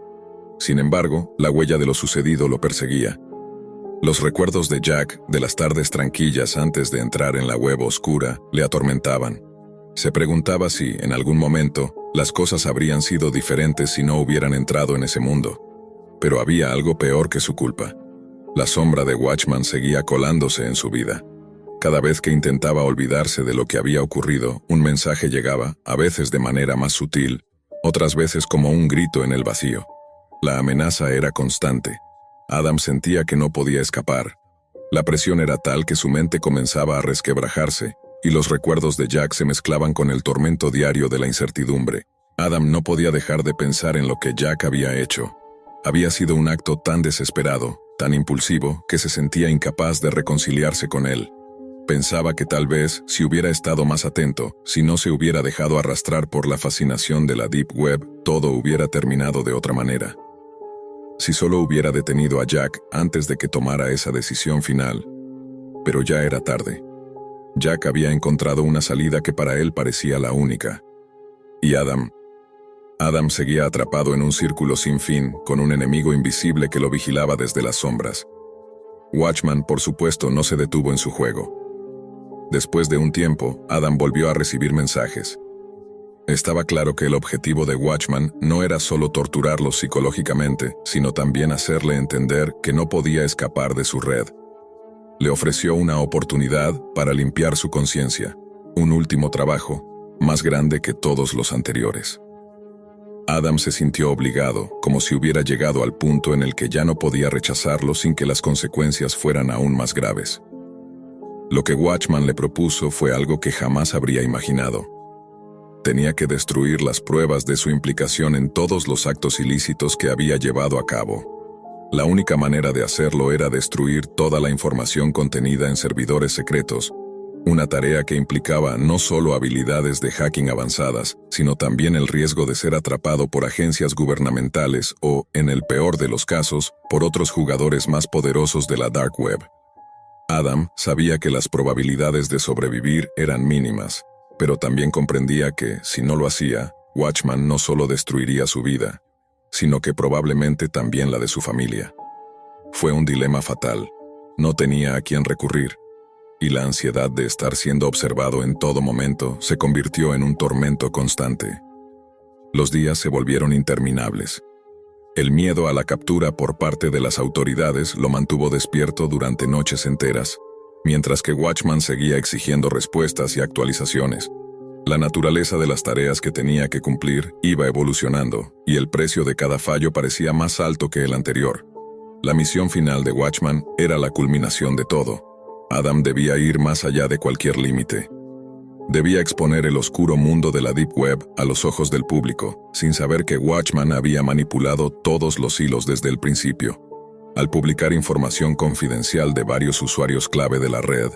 Sin embargo, la huella de lo sucedido lo perseguía. Los recuerdos de Jack, de las tardes tranquilas antes de entrar en la web oscura, le atormentaban. Se preguntaba si, en algún momento, las cosas habrían sido diferentes si no hubieran entrado en ese mundo. Pero había algo peor que su culpa. La sombra de Watchman seguía colándose en su vida. Cada vez que intentaba olvidarse de lo que había ocurrido, un mensaje llegaba, a veces de manera más sutil, otras veces como un grito en el vacío. La amenaza era constante. Adam sentía que no podía escapar. La presión era tal que su mente comenzaba a resquebrajarse, y los recuerdos de Jack se mezclaban con el tormento diario de la incertidumbre. Adam no podía dejar de pensar en lo que Jack había hecho. Había sido un acto tan desesperado, tan impulsivo, que se sentía incapaz de reconciliarse con él. Pensaba que tal vez, si hubiera estado más atento, si no se hubiera dejado arrastrar por la fascinación de la Deep Web, todo hubiera terminado de otra manera. Si solo hubiera detenido a Jack antes de que tomara esa decisión final. Pero ya era tarde. Jack había encontrado una salida que para él parecía la única. Y Adam seguía atrapado en un círculo sin fin, con un enemigo invisible que lo vigilaba desde las sombras. Watchman, por supuesto, no se detuvo en su juego. Después de un tiempo, Adam volvió a recibir mensajes. Estaba claro que el objetivo de Watchman no era solo torturarlo psicológicamente, sino también hacerle entender que no podía escapar de su red. Le ofreció una oportunidad para limpiar su conciencia, un último trabajo, más grande que todos los anteriores. Adam se sintió obligado, como si hubiera llegado al punto en el que ya no podía rechazarlo sin que las consecuencias fueran aún más graves. Lo que Watchman le propuso fue algo que jamás habría imaginado. Tenía que destruir las pruebas de su implicación en todos los actos ilícitos que había llevado a cabo. La única manera de hacerlo era destruir toda la información contenida en servidores secretos, una tarea que implicaba no solo habilidades de hacking avanzadas, sino también el riesgo de ser atrapado por agencias gubernamentales o, en el peor de los casos, por otros jugadores más poderosos de la Dark Web. Adam sabía que las probabilidades de sobrevivir eran mínimas, pero también comprendía que, si no lo hacía, Watchman no solo destruiría su vida, sino que probablemente también la de su familia. Fue un dilema fatal. No tenía a quién recurrir, y la ansiedad de estar siendo observado en todo momento se convirtió en un tormento constante. Los días se volvieron interminables. El miedo a la captura por parte de las autoridades lo mantuvo despierto durante noches enteras, mientras que Watchman seguía exigiendo respuestas y actualizaciones. La naturaleza de las tareas que tenía que cumplir iba evolucionando, y el precio de cada fallo parecía más alto que el anterior. La misión final de Watchman era la culminación de todo. Adam debía ir más allá de cualquier límite. Debía exponer el oscuro mundo de la Deep Web a los ojos del público, sin saber que Watchman había manipulado todos los hilos desde el principio. Al publicar información confidencial de varios usuarios clave de la red,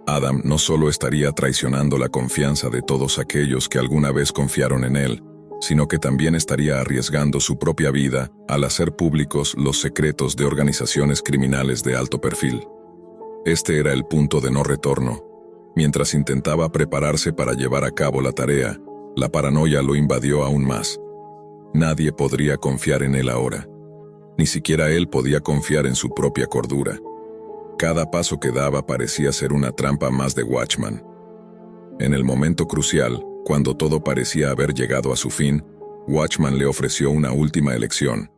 Adam no solo estaría traicionando la confianza de todos aquellos que alguna vez confiaron en él, sino que también estaría arriesgando su propia vida al hacer públicos los secretos de organizaciones criminales de alto perfil. Este era el punto de no retorno. Mientras intentaba prepararse para llevar a cabo la tarea, la paranoia lo invadió aún más. Nadie podría confiar en él ahora. Ni siquiera él podía confiar en su propia cordura. Cada paso que daba parecía ser una trampa más de Watchman. En el momento crucial, cuando todo parecía haber llegado a su fin, Watchman le ofreció una última elección: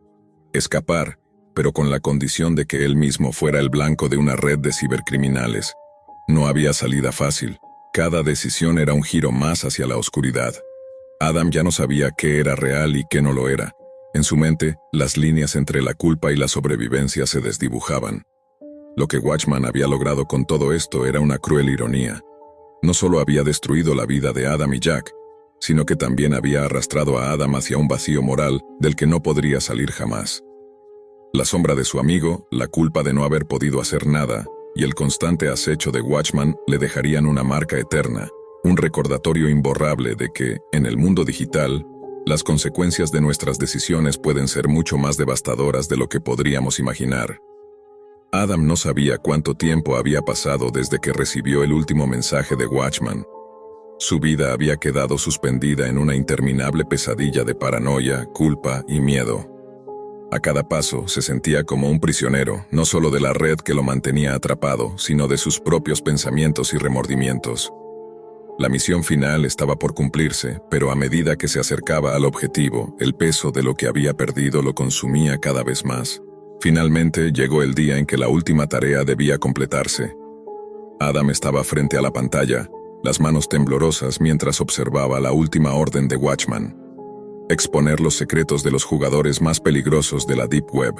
escapar, pero con la condición de que él mismo fuera el blanco de una red de cibercriminales. No había salida fácil. Cada decisión era un giro más hacia la oscuridad. Adam ya no sabía qué era real y qué no lo era. En su mente, las líneas entre la culpa y la sobrevivencia se desdibujaban. Lo que Watchman había logrado con todo esto era una cruel ironía. No solo había destruido la vida de Adam y Jack, sino que también había arrastrado a Adam hacia un vacío moral del que no podría salir jamás. La sombra de su amigo, la culpa de no haber podido hacer nada, y el constante acecho de Watchman le dejarían una marca eterna, un recordatorio imborrable de que, en el mundo digital, las consecuencias de nuestras decisiones pueden ser mucho más devastadoras de lo que podríamos imaginar. Adam no sabía cuánto tiempo había pasado desde que recibió el último mensaje de Watchman. Su vida había quedado suspendida en una interminable pesadilla de paranoia, culpa y miedo. A cada paso se sentía como un prisionero, no solo de la red que lo mantenía atrapado, sino de sus propios pensamientos y remordimientos. La misión final estaba por cumplirse, pero a medida que se acercaba al objetivo, el peso de lo que había perdido lo consumía cada vez más. Finalmente llegó el día en que la última tarea debía completarse. Adam estaba frente a la pantalla, las manos temblorosas mientras observaba la última orden de Watchman: exponer los secretos de los jugadores más peligrosos de la Deep Web,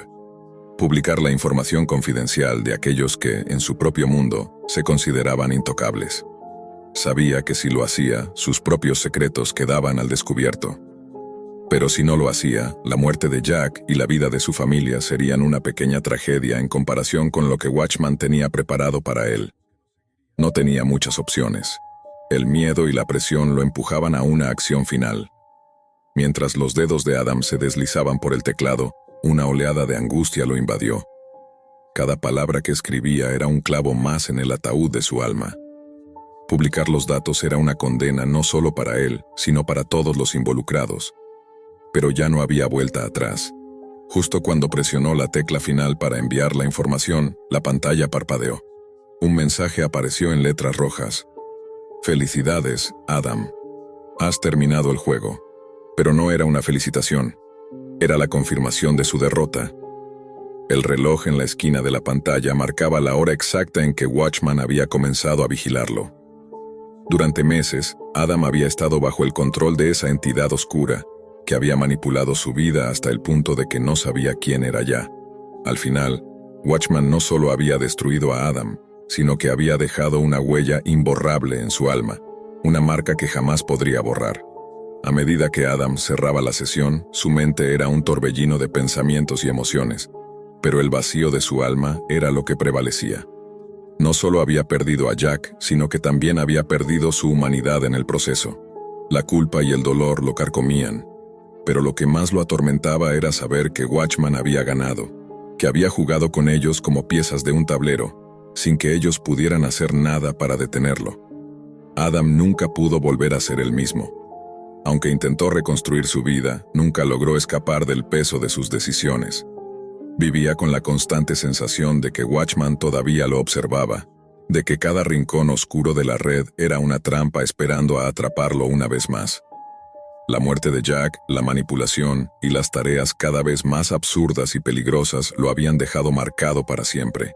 publicar la información confidencial de aquellos que, en su propio mundo, se consideraban intocables. Sabía que si lo hacía, sus propios secretos quedaban al descubierto. Pero si no lo hacía, la muerte de Jack y la vida de su familia serían una pequeña tragedia en comparación con lo que Watchman tenía preparado para él. No tenía muchas opciones. El miedo y la presión lo empujaban a una acción final. Mientras los dedos de Adam se deslizaban por el teclado, una oleada de angustia lo invadió. Cada palabra que escribía era un clavo más en el ataúd de su alma. Publicar los datos era una condena no solo para él, sino para todos los involucrados. Pero ya no había vuelta atrás. Justo cuando presionó la tecla final para enviar la información, la pantalla parpadeó. Un mensaje apareció en letras rojas. «Felicidades, Adam. Has terminado el juego». Pero no era una felicitación. Era la confirmación de su derrota. El reloj en la esquina de la pantalla marcaba la hora exacta en que Watchman había comenzado a vigilarlo. Durante meses, Adam había estado bajo el control de esa entidad oscura, que había manipulado su vida hasta el punto de que no sabía quién era ya. Al final, Watchman no solo había destruido a Adam, sino que había dejado una huella imborrable en su alma, una marca que jamás podría borrar. A medida que Adam cerraba la sesión, su mente era un torbellino de pensamientos y emociones, pero el vacío de su alma era lo que prevalecía. No solo había perdido a Jack, sino que también había perdido su humanidad en el proceso. La culpa y el dolor lo carcomían, pero lo que más lo atormentaba era saber que Watchman había ganado, que había jugado con ellos como piezas de un tablero, sin que ellos pudieran hacer nada para detenerlo. Adam nunca pudo volver a ser el mismo. Aunque intentó reconstruir su vida, nunca logró escapar del peso de sus decisiones. Vivía con la constante sensación de que Watchman todavía lo observaba, de que cada rincón oscuro de la red era una trampa esperando a atraparlo una vez más. La muerte de Jack, la manipulación y las tareas cada vez más absurdas y peligrosas lo habían dejado marcado para siempre.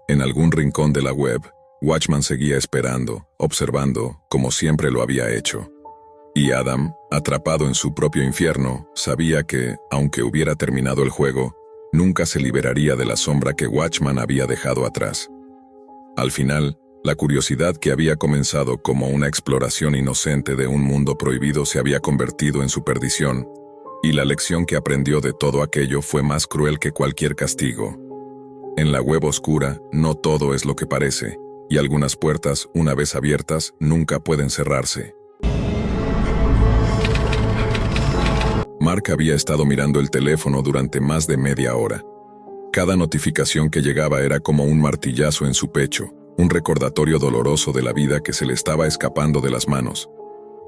En algún rincón de la web, Watchman seguía esperando, observando, como siempre lo había hecho. Y Adam, atrapado en su propio infierno, sabía que, aunque hubiera terminado el juego, nunca se liberaría de la sombra que Watchman había dejado atrás. Al final, la curiosidad que había comenzado como una exploración inocente de un mundo prohibido se había convertido en su perdición, y la lección que aprendió de todo aquello fue más cruel que cualquier castigo. En la web oscura, no todo es lo que parece, y algunas puertas, una vez abiertas, nunca pueden cerrarse. Mark había estado mirando el teléfono durante más de media hora. Cada notificación que llegaba era como un martillazo en su pecho, un recordatorio doloroso de la vida que se le estaba escapando de las manos.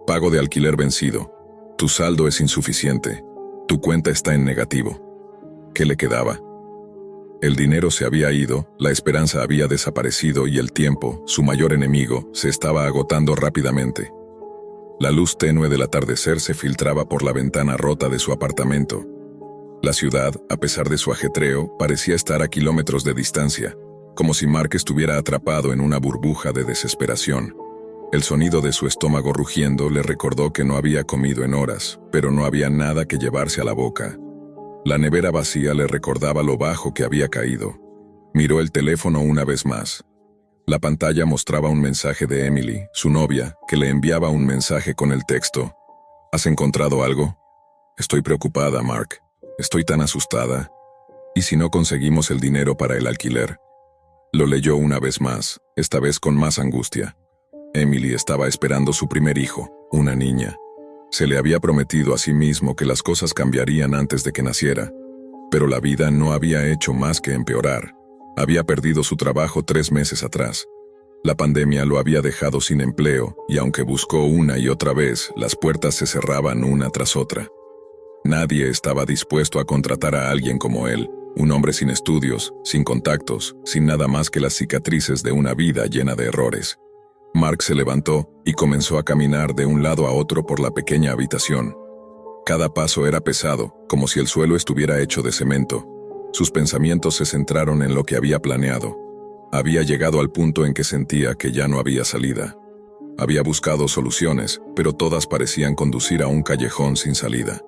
Pago de alquiler vencido. Tu saldo es insuficiente. Tu cuenta está en negativo. ¿Qué le quedaba? El dinero se había ido, la esperanza había desaparecido y el tiempo, su mayor enemigo, se estaba agotando rápidamente. La luz tenue del atardecer se filtraba por la ventana rota de su apartamento. La ciudad, a pesar de su ajetreo, parecía estar a kilómetros de distancia, como si Mark estuviera atrapado en una burbuja de desesperación. El sonido de su estómago rugiendo le recordó que no había comido en horas, pero no había nada que llevarse a la boca. La nevera vacía le recordaba lo bajo que había caído. Miró el teléfono una vez más. La pantalla mostraba un mensaje de Emily, su novia, que le enviaba un mensaje con el texto: ¿Has encontrado algo? Estoy preocupada, Mark. Estoy tan asustada. ¿Y si no conseguimos el dinero para el alquiler? Lo leyó una vez más, esta vez con más angustia. Emily estaba esperando su primer hijo, una niña. Se le había prometido a sí mismo que las cosas cambiarían antes de que naciera, pero la vida no había hecho más que empeorar. Había perdido su trabajo 3 meses atrás. La pandemia lo había dejado sin empleo, y aunque buscó una y otra vez, las puertas se cerraban una tras otra. Nadie estaba dispuesto a contratar a alguien como él, un hombre sin estudios, sin contactos, sin nada más que las cicatrices de una vida llena de errores. Mark se levantó y comenzó a caminar de un lado a otro por la pequeña habitación. Cada paso era pesado, como si el suelo estuviera hecho de cemento. Sus pensamientos se centraron en lo que había planeado. Había llegado al punto en que sentía que ya no había salida. Había buscado soluciones, pero todas parecían conducir a un callejón sin salida.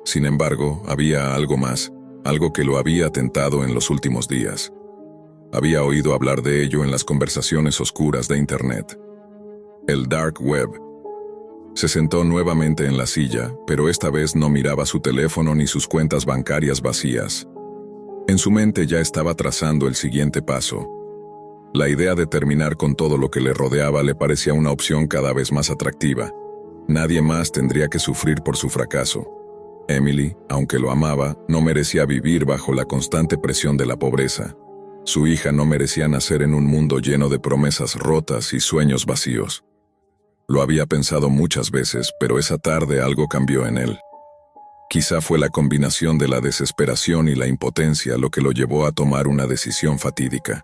Sin embargo, había algo más, algo que lo había tentado en los últimos días. Había oído hablar de ello en las conversaciones oscuras de Internet. El Dark Web. Se sentó nuevamente en la silla, pero esta vez no miraba su teléfono ni sus cuentas bancarias vacías. En su mente ya estaba trazando el siguiente paso. La idea de terminar con todo lo que le rodeaba le parecía una opción cada vez más atractiva. Nadie más tendría que sufrir por su fracaso. Emily, aunque lo amaba, no merecía vivir bajo la constante presión de la pobreza. Su hija no merecía nacer en un mundo lleno de promesas rotas y sueños vacíos. Lo había pensado muchas veces, pero esa tarde algo cambió en él. Quizá fue la combinación de la desesperación y la impotencia lo que lo llevó a tomar una decisión fatídica.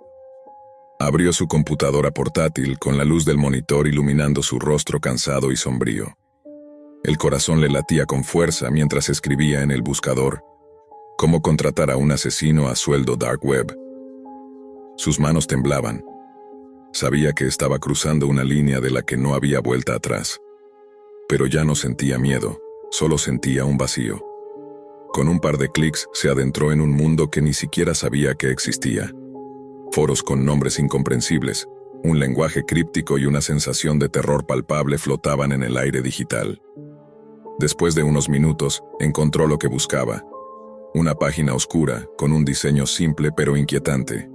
Abrió su computadora portátil con la luz del monitor iluminando su rostro cansado y sombrío. El corazón le latía con fuerza mientras escribía en el buscador: ¿cómo contratar a un asesino a sueldo dark web? Sus manos temblaban. Sabía que estaba cruzando una línea de la que no había vuelta atrás. Pero ya no sentía miedo, solo sentía un vacío. Con un par de clics se adentró en un mundo que ni siquiera sabía que existía. Foros con nombres incomprensibles, un lenguaje críptico y una sensación de terror palpable flotaban en el aire digital. Después de unos minutos, encontró lo que buscaba. Una página oscura, con un diseño simple pero inquietante.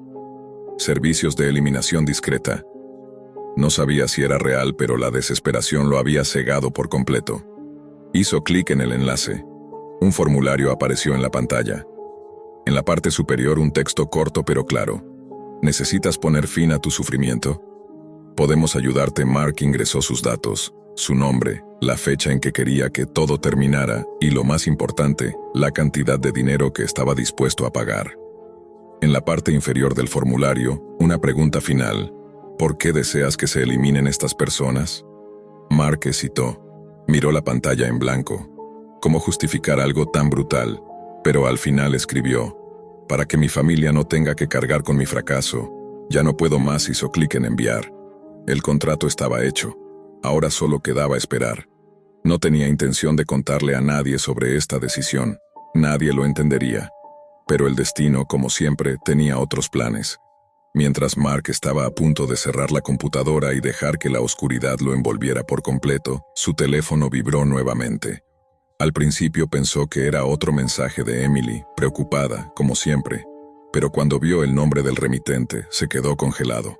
Servicios de eliminación discreta. No sabía si era real, pero la desesperación lo había cegado por completo. Hizo clic en el enlace. Un formulario apareció en la pantalla. En la parte superior un texto corto pero claro. ¿Necesitas poner fin a tu sufrimiento? Podemos ayudarte. Mark ingresó sus datos, su nombre, la fecha en que quería que todo terminara y, lo más importante, la cantidad de dinero que estaba dispuesto a pagar. En la parte inferior del formulario, una pregunta final: ¿por qué deseas que se eliminen estas personas? Mark hesitó. Miró la pantalla en blanco. ¿Cómo justificar algo tan brutal? Pero al final escribió: para que mi familia no tenga que cargar con mi fracaso. Ya no puedo más. Hizo clic en enviar. El contrato estaba hecho. Ahora solo quedaba esperar. No tenía intención de contarle a nadie sobre esta decisión. Nadie lo entendería. Pero el destino, como siempre, tenía otros planes. Mientras Mark estaba a punto de cerrar la computadora y dejar que la oscuridad lo envolviera por completo, su teléfono vibró nuevamente. Al principio pensó que era otro mensaje de Emily, preocupada, como siempre, pero cuando vio el nombre del remitente, se quedó congelado.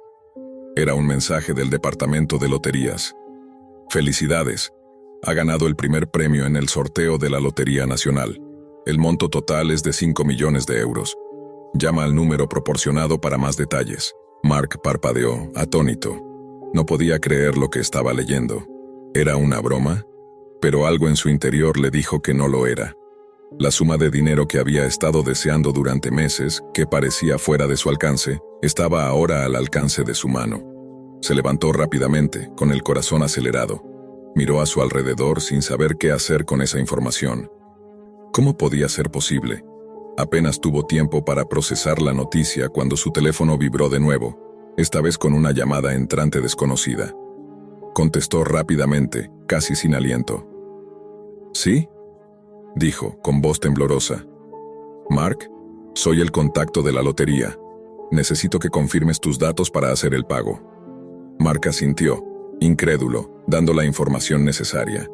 Era un mensaje del departamento de loterías. Felicidades. Ha ganado el primer premio en el sorteo de la Lotería Nacional. El monto total es de 5 millones de euros. Llama al número proporcionado para más detalles. Mark parpadeó, atónito. No podía creer lo que estaba leyendo. ¿Era una broma? Pero algo en su interior le dijo que no lo era. La suma de dinero que había estado deseando durante meses, que parecía fuera de su alcance, estaba ahora al alcance de su mano. Se levantó rápidamente, con el corazón acelerado. Miró a su alrededor sin saber qué hacer con esa información. ¿Cómo podía ser posible? Apenas tuvo tiempo para procesar la noticia cuando su teléfono vibró de nuevo, esta vez con una llamada entrante desconocida. Contestó rápidamente, casi sin aliento. ¿Sí?, dijo, con voz temblorosa. Mark, soy el contacto de la lotería. Necesito que confirmes tus datos para hacer el pago. Mark asintió, incrédulo, dando la información necesaria.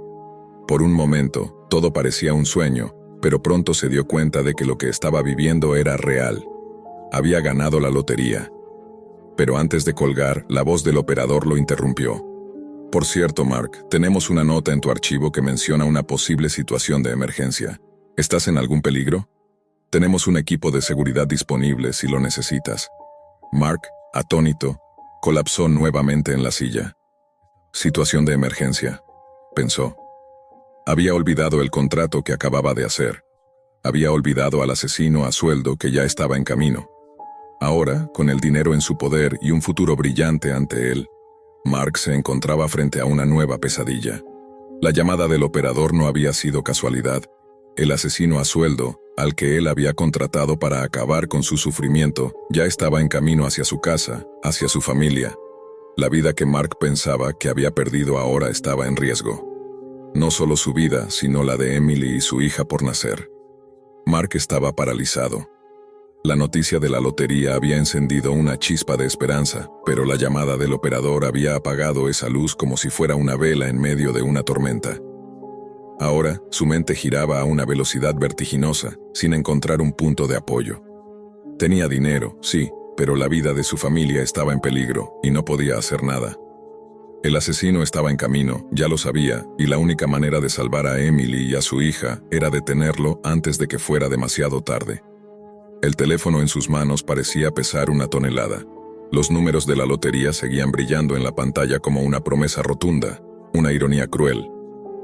Por un momento, todo parecía un sueño, pero pronto se dio cuenta de que lo que estaba viviendo era real. Había ganado la lotería. Pero antes de colgar, la voz del operador lo interrumpió. Por cierto, Mark, tenemos una nota en tu archivo que menciona una posible situación de emergencia. ¿Estás en algún peligro? Tenemos un equipo de seguridad disponible si lo necesitas. Mark, atónito, colapsó nuevamente en la silla. Situación de emergencia, pensó. Había olvidado el contrato que acababa de hacer. Había olvidado al asesino a sueldo que ya estaba en camino. Ahora, con el dinero en su poder y un futuro brillante ante él, Mark se encontraba frente a una nueva pesadilla. La llamada del operador no había sido casualidad. El asesino a sueldo, al que él había contratado para acabar con su sufrimiento, ya estaba en camino hacia su casa, hacia su familia. La vida que Mark pensaba que había perdido ahora estaba en riesgo. No solo su vida, sino la de Emily y su hija por nacer. Mark estaba paralizado. La noticia de la lotería había encendido una chispa de esperanza, pero la llamada del operador había apagado esa luz como si fuera una vela en medio de una tormenta. Ahora, su mente giraba a una velocidad vertiginosa, sin encontrar un punto de apoyo. Tenía dinero, sí, pero la vida de su familia estaba en peligro y no podía hacer nada. El asesino estaba en camino, ya lo sabía, y la única manera de salvar a Emily y a su hija era detenerlo antes de que fuera demasiado tarde. El teléfono en sus manos parecía pesar una tonelada. Los números de la lotería seguían brillando en la pantalla como una promesa rotunda, una ironía cruel.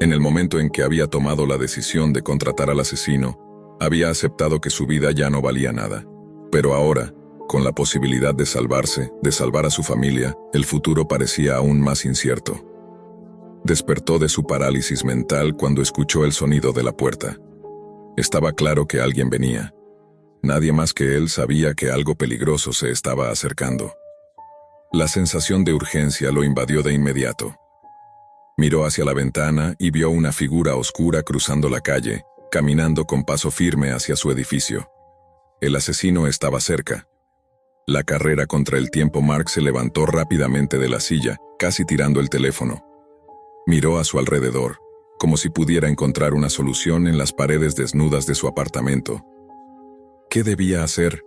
En el momento en que había tomado la decisión de contratar al asesino, había aceptado que su vida ya no valía nada. Pero ahora, con la posibilidad de salvarse, de salvar a su familia, el futuro parecía aún más incierto. Despertó de su parálisis mental cuando escuchó el sonido de la puerta. Estaba claro que alguien venía. Nadie más que él sabía que algo peligroso se estaba acercando. La sensación de urgencia lo invadió de inmediato. Miró hacia la ventana y vio una figura oscura cruzando la calle, caminando con paso firme hacia su edificio. El asesino estaba cerca. La carrera contra el tiempo. Mark se levantó rápidamente de la silla, casi tirando el teléfono. Miró a su alrededor, como si pudiera encontrar una solución en las paredes desnudas de su apartamento. ¿Qué debía hacer?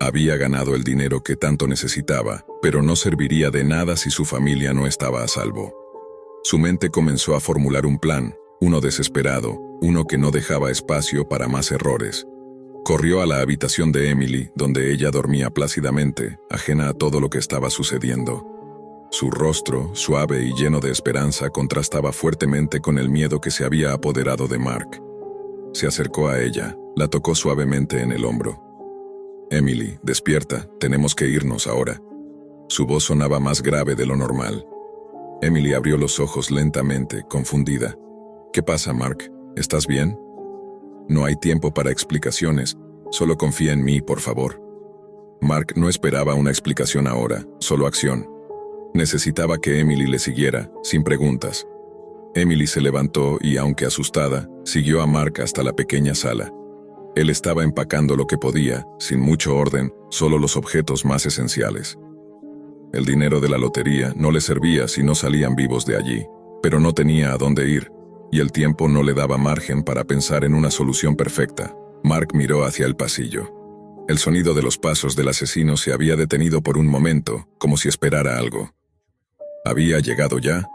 Había ganado el dinero que tanto necesitaba, pero no serviría de nada si su familia no estaba a salvo. Su mente comenzó a formular un plan, uno desesperado, uno que no dejaba espacio para más errores. Corrió a la habitación de Emily, donde ella dormía plácidamente, ajena a todo lo que estaba sucediendo. Su rostro, suave y lleno de esperanza, contrastaba fuertemente con el miedo que se había apoderado de Mark. Se acercó a ella, la tocó suavemente en el hombro. «Emily, despierta, tenemos que irnos ahora». Su voz sonaba más grave de lo normal. Emily abrió los ojos lentamente, confundida. «¿Qué pasa, Mark? ¿Estás bien?» «No hay tiempo para explicaciones, solo confía en mí, por favor». Mark no esperaba una explicación ahora, solo acción. Necesitaba que Emily le siguiera, sin preguntas. Emily se levantó y, aunque asustada, siguió a Mark hasta la pequeña sala. Él estaba empacando lo que podía, sin mucho orden, solo los objetos más esenciales. El dinero de la lotería no le servía si no salían vivos de allí, pero no tenía a dónde ir, y el tiempo no le daba margen para pensar en una solución perfecta. Mark miró hacia el pasillo. El sonido de los pasos del asesino se había detenido por un momento, como si esperara algo. ¿Había llegado ya?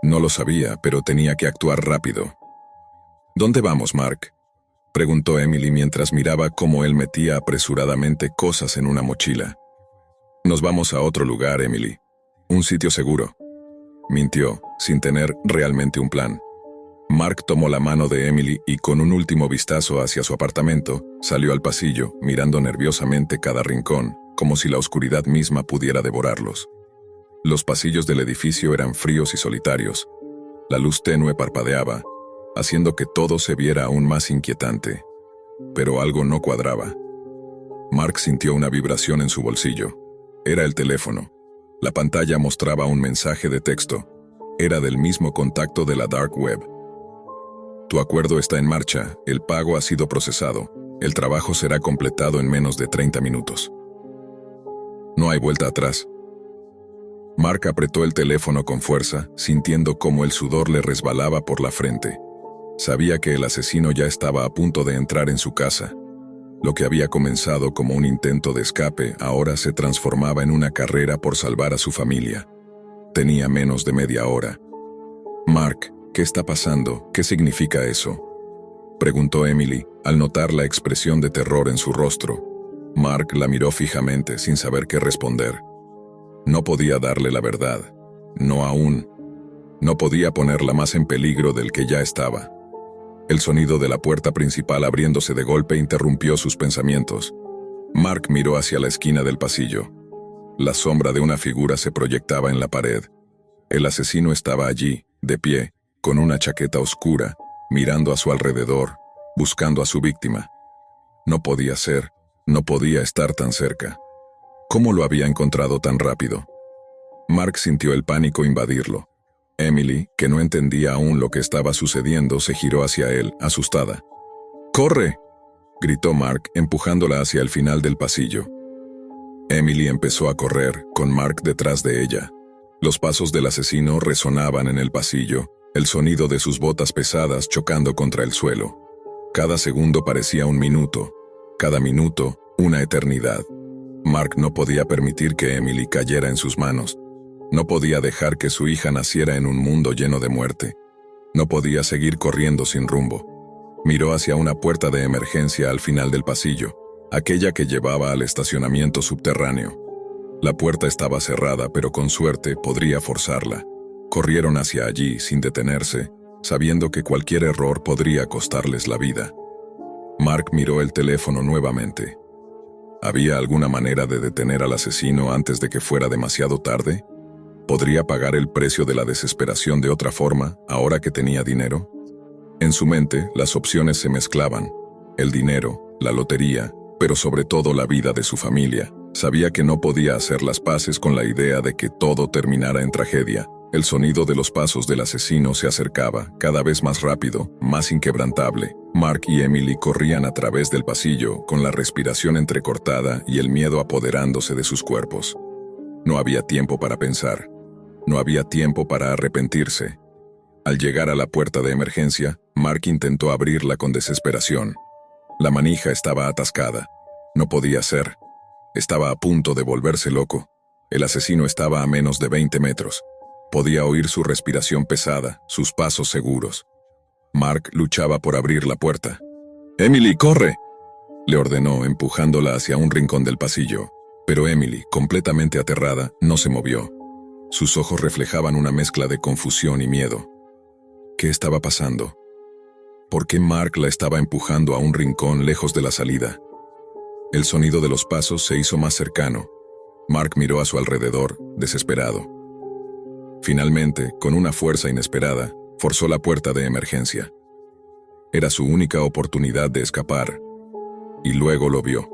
No lo sabía, pero tenía que actuar rápido. ¿Dónde vamos, Mark?, preguntó Emily mientras miraba cómo él metía apresuradamente cosas en una mochila. «Nos vamos a otro lugar, Emily. Un sitio seguro». Mintió, sin tener realmente un plan. Mark tomó la mano de Emily y, con un último vistazo hacia su apartamento, salió al pasillo, mirando nerviosamente cada rincón, como si la oscuridad misma pudiera devorarlos. Los pasillos del edificio eran fríos y solitarios. La luz tenue parpadeaba, haciendo que todo se viera aún más inquietante. Pero algo no cuadraba. Mark sintió una vibración en su bolsillo. Era el teléfono. La pantalla mostraba un mensaje de texto. Era del mismo contacto de la Dark Web. «Tu acuerdo está en marcha, el pago ha sido procesado, el trabajo será completado en menos de 30 minutos. No hay vuelta atrás». Mark apretó el teléfono con fuerza, sintiendo cómo el sudor le resbalaba por la frente. Sabía que el asesino ya estaba a punto de entrar en su casa. Lo que había comenzado como un intento de escape ahora se transformaba en una carrera por salvar a su familia. Tenía menos de media hora. «Mark, ¿qué está pasando? ¿Qué significa eso?», preguntó Emily, al notar la expresión de terror en su rostro. Mark la miró fijamente sin saber qué responder. No podía darle la verdad. No aún. No podía ponerla más en peligro del que ya estaba. El sonido de la puerta principal abriéndose de golpe interrumpió sus pensamientos. Mark miró hacia la esquina del pasillo. La sombra de una figura se proyectaba en la pared. El asesino estaba allí, de pie, con una chaqueta oscura, mirando a su alrededor, buscando a su víctima. No podía ser, no podía estar tan cerca. ¿Cómo lo había encontrado tan rápido? Mark sintió el pánico invadirlo. Emily, que no entendía aún lo que estaba sucediendo, se giró hacia él, asustada. «¡Corre!», gritó Mark, empujándola hacia el final del pasillo. Emily empezó a correr, con Mark detrás de ella. Los pasos del asesino resonaban en el pasillo, el sonido de sus botas pesadas chocando contra el suelo. Cada segundo parecía un minuto, cada minuto una eternidad. Mark no podía permitir que Emily cayera en sus manos. No podía dejar que su hija naciera en un mundo lleno de muerte. No podía seguir corriendo sin rumbo. Miró hacia una puerta de emergencia al final del pasillo, aquella que llevaba al estacionamiento subterráneo. La puerta estaba cerrada, pero con suerte podría forzarla. Corrieron hacia allí sin detenerse, sabiendo que cualquier error podría costarles la vida. Mark miró el teléfono nuevamente. ¿Había alguna manera de detener al asesino antes de que fuera demasiado tarde? ¿Podría pagar el precio de la desesperación de otra forma, ahora que tenía dinero? En su mente, las opciones se mezclaban. El dinero, la lotería, pero sobre todo la vida de su familia. Sabía que no podía hacer las paces con la idea de que todo terminara en tragedia. El sonido de los pasos del asesino se acercaba, cada vez más rápido, más inquebrantable. Mark y Emily corrían a través del pasillo, con la respiración entrecortada y el miedo apoderándose de sus cuerpos. No había tiempo para pensar. No había tiempo para arrepentirse. Al llegar a la puerta de emergencia, Mark intentó abrirla con desesperación. La manija estaba atascada. No podía ser. Estaba a punto de volverse loco. El asesino estaba a menos de 20 metros. Podía oír su respiración pesada, sus pasos seguros. Mark luchaba por abrir la puerta. «¡Emily, corre!», le ordenó, empujándola hacia un rincón del pasillo. Pero Emily, completamente aterrada, no se movió. Sus ojos reflejaban una mezcla de confusión y miedo. ¿Qué estaba pasando? ¿Por qué Mark la estaba empujando a un rincón lejos de la salida? El sonido de los pasos se hizo más cercano. Mark miró a su alrededor, desesperado. Finalmente, con una fuerza inesperada, forzó la puerta de emergencia. Era su única oportunidad de escapar. Y luego lo vio.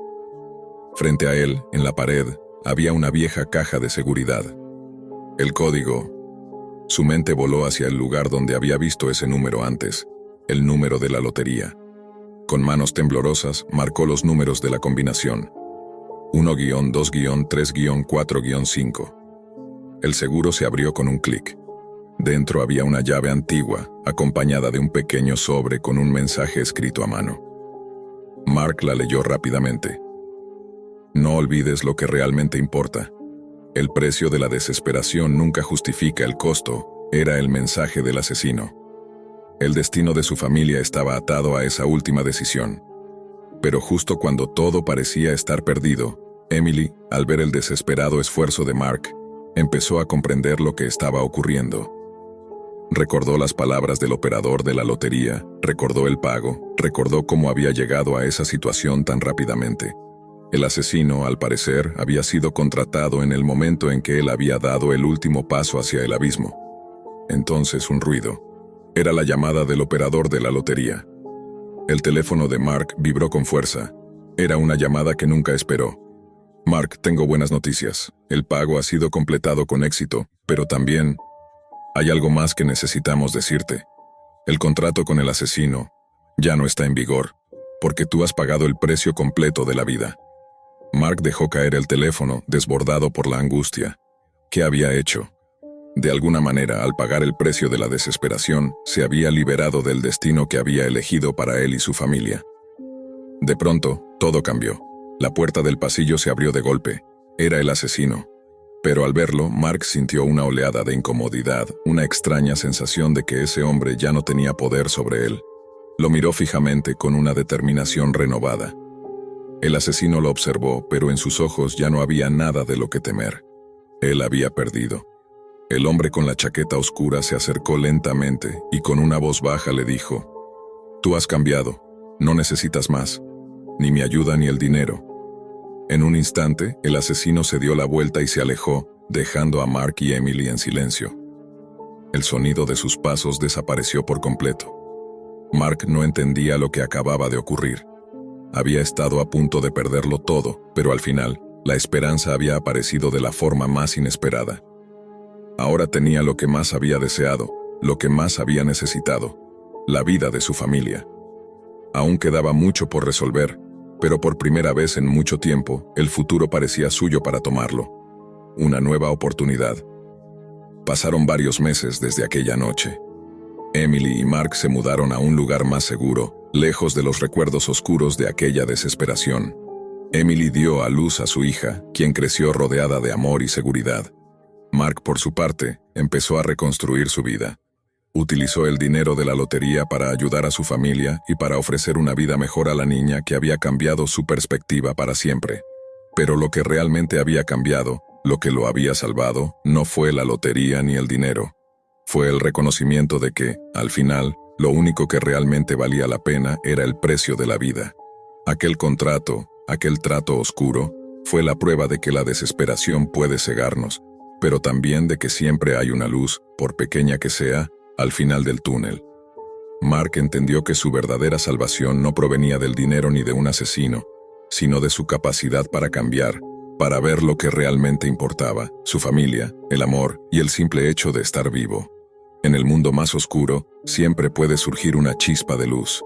Frente a él, en la pared, había una vieja caja de seguridad. El código. Su mente voló hacia el lugar donde había visto ese número antes, el número de la lotería. Con manos temblorosas, marcó los números de la combinación. 1-2-3-4-5. El seguro se abrió con un clic. Dentro había una llave antigua, acompañada de un pequeño sobre con un mensaje escrito a mano. Mark la leyó rápidamente. No olvides lo que realmente importa. El precio de la desesperación nunca justifica el costo, era el mensaje del asesino. El destino de su familia estaba atado a esa última decisión. Pero justo cuando todo parecía estar perdido, Emily, al ver el desesperado esfuerzo de Mark, empezó a comprender lo que estaba ocurriendo. Recordó las palabras del operador de la lotería, recordó el pago, recordó cómo había llegado a esa situación tan rápidamente. El asesino, al parecer, había sido contratado en el momento en que él había dado el último paso hacia el abismo. Entonces un ruido. Era la llamada del operador de la lotería. El teléfono de Mark vibró con fuerza. Era una llamada que nunca esperó. «Mark, tengo buenas noticias. El pago ha sido completado con éxito, pero también hay algo más que necesitamos decirte. El contrato con el asesino ya no está en vigor, porque tú has pagado el precio completo de la vida». Mark dejó caer el teléfono, desbordado por la angustia. ¿Qué había hecho? De alguna manera, al pagar el precio de la desesperación, se había liberado del destino que había elegido para él y su familia. De pronto, todo cambió. La puerta del pasillo se abrió de golpe. Era el asesino. Pero al verlo, Mark sintió una oleada de incomodidad, una extraña sensación de que ese hombre ya no tenía poder sobre él. Lo miró fijamente con una determinación renovada. El asesino lo observó, pero en sus ojos ya no había nada de lo que temer. Él había perdido. El hombre con la chaqueta oscura se acercó lentamente y con una voz baja le dijo: «Tú has cambiado, no necesitas más, ni mi ayuda ni el dinero». En un instante, el asesino se dio la vuelta y se alejó, dejando a Mark y Emily en silencio. El sonido de sus pasos desapareció por completo. Mark no entendía lo que acababa de ocurrir. Había estado a punto de perderlo todo, pero al final, la esperanza había aparecido de la forma más inesperada. Ahora tenía lo que más había deseado, lo que más había necesitado: la vida de su familia. Aún quedaba mucho por resolver, pero por primera vez en mucho tiempo, el futuro parecía suyo para tomarlo. Una nueva oportunidad. Pasaron varios meses desde aquella noche. Emily y Mark se mudaron a un lugar más seguro, lejos de los recuerdos oscuros de aquella desesperación. Emily dio a luz a su hija, quien creció rodeada de amor y seguridad. Mark, por su parte, empezó a reconstruir su vida. Utilizó el dinero de la lotería para ayudar a su familia y para ofrecer una vida mejor a la niña que había cambiado su perspectiva para siempre. Pero lo que realmente había cambiado, lo que lo había salvado, no fue la lotería ni el dinero. Fue el reconocimiento de que, al final, lo único que realmente valía la pena era el precio de la vida. Aquel contrato, aquel trato oscuro, fue la prueba de que la desesperación puede cegarnos, pero también de que siempre hay una luz, por pequeña que sea, al final del túnel. Mark entendió que su verdadera salvación no provenía del dinero ni de un asesino, sino de su capacidad para cambiar, para ver lo que realmente importaba, su familia, el amor y el simple hecho de estar vivo. En el mundo más oscuro, siempre puede surgir una chispa de luz.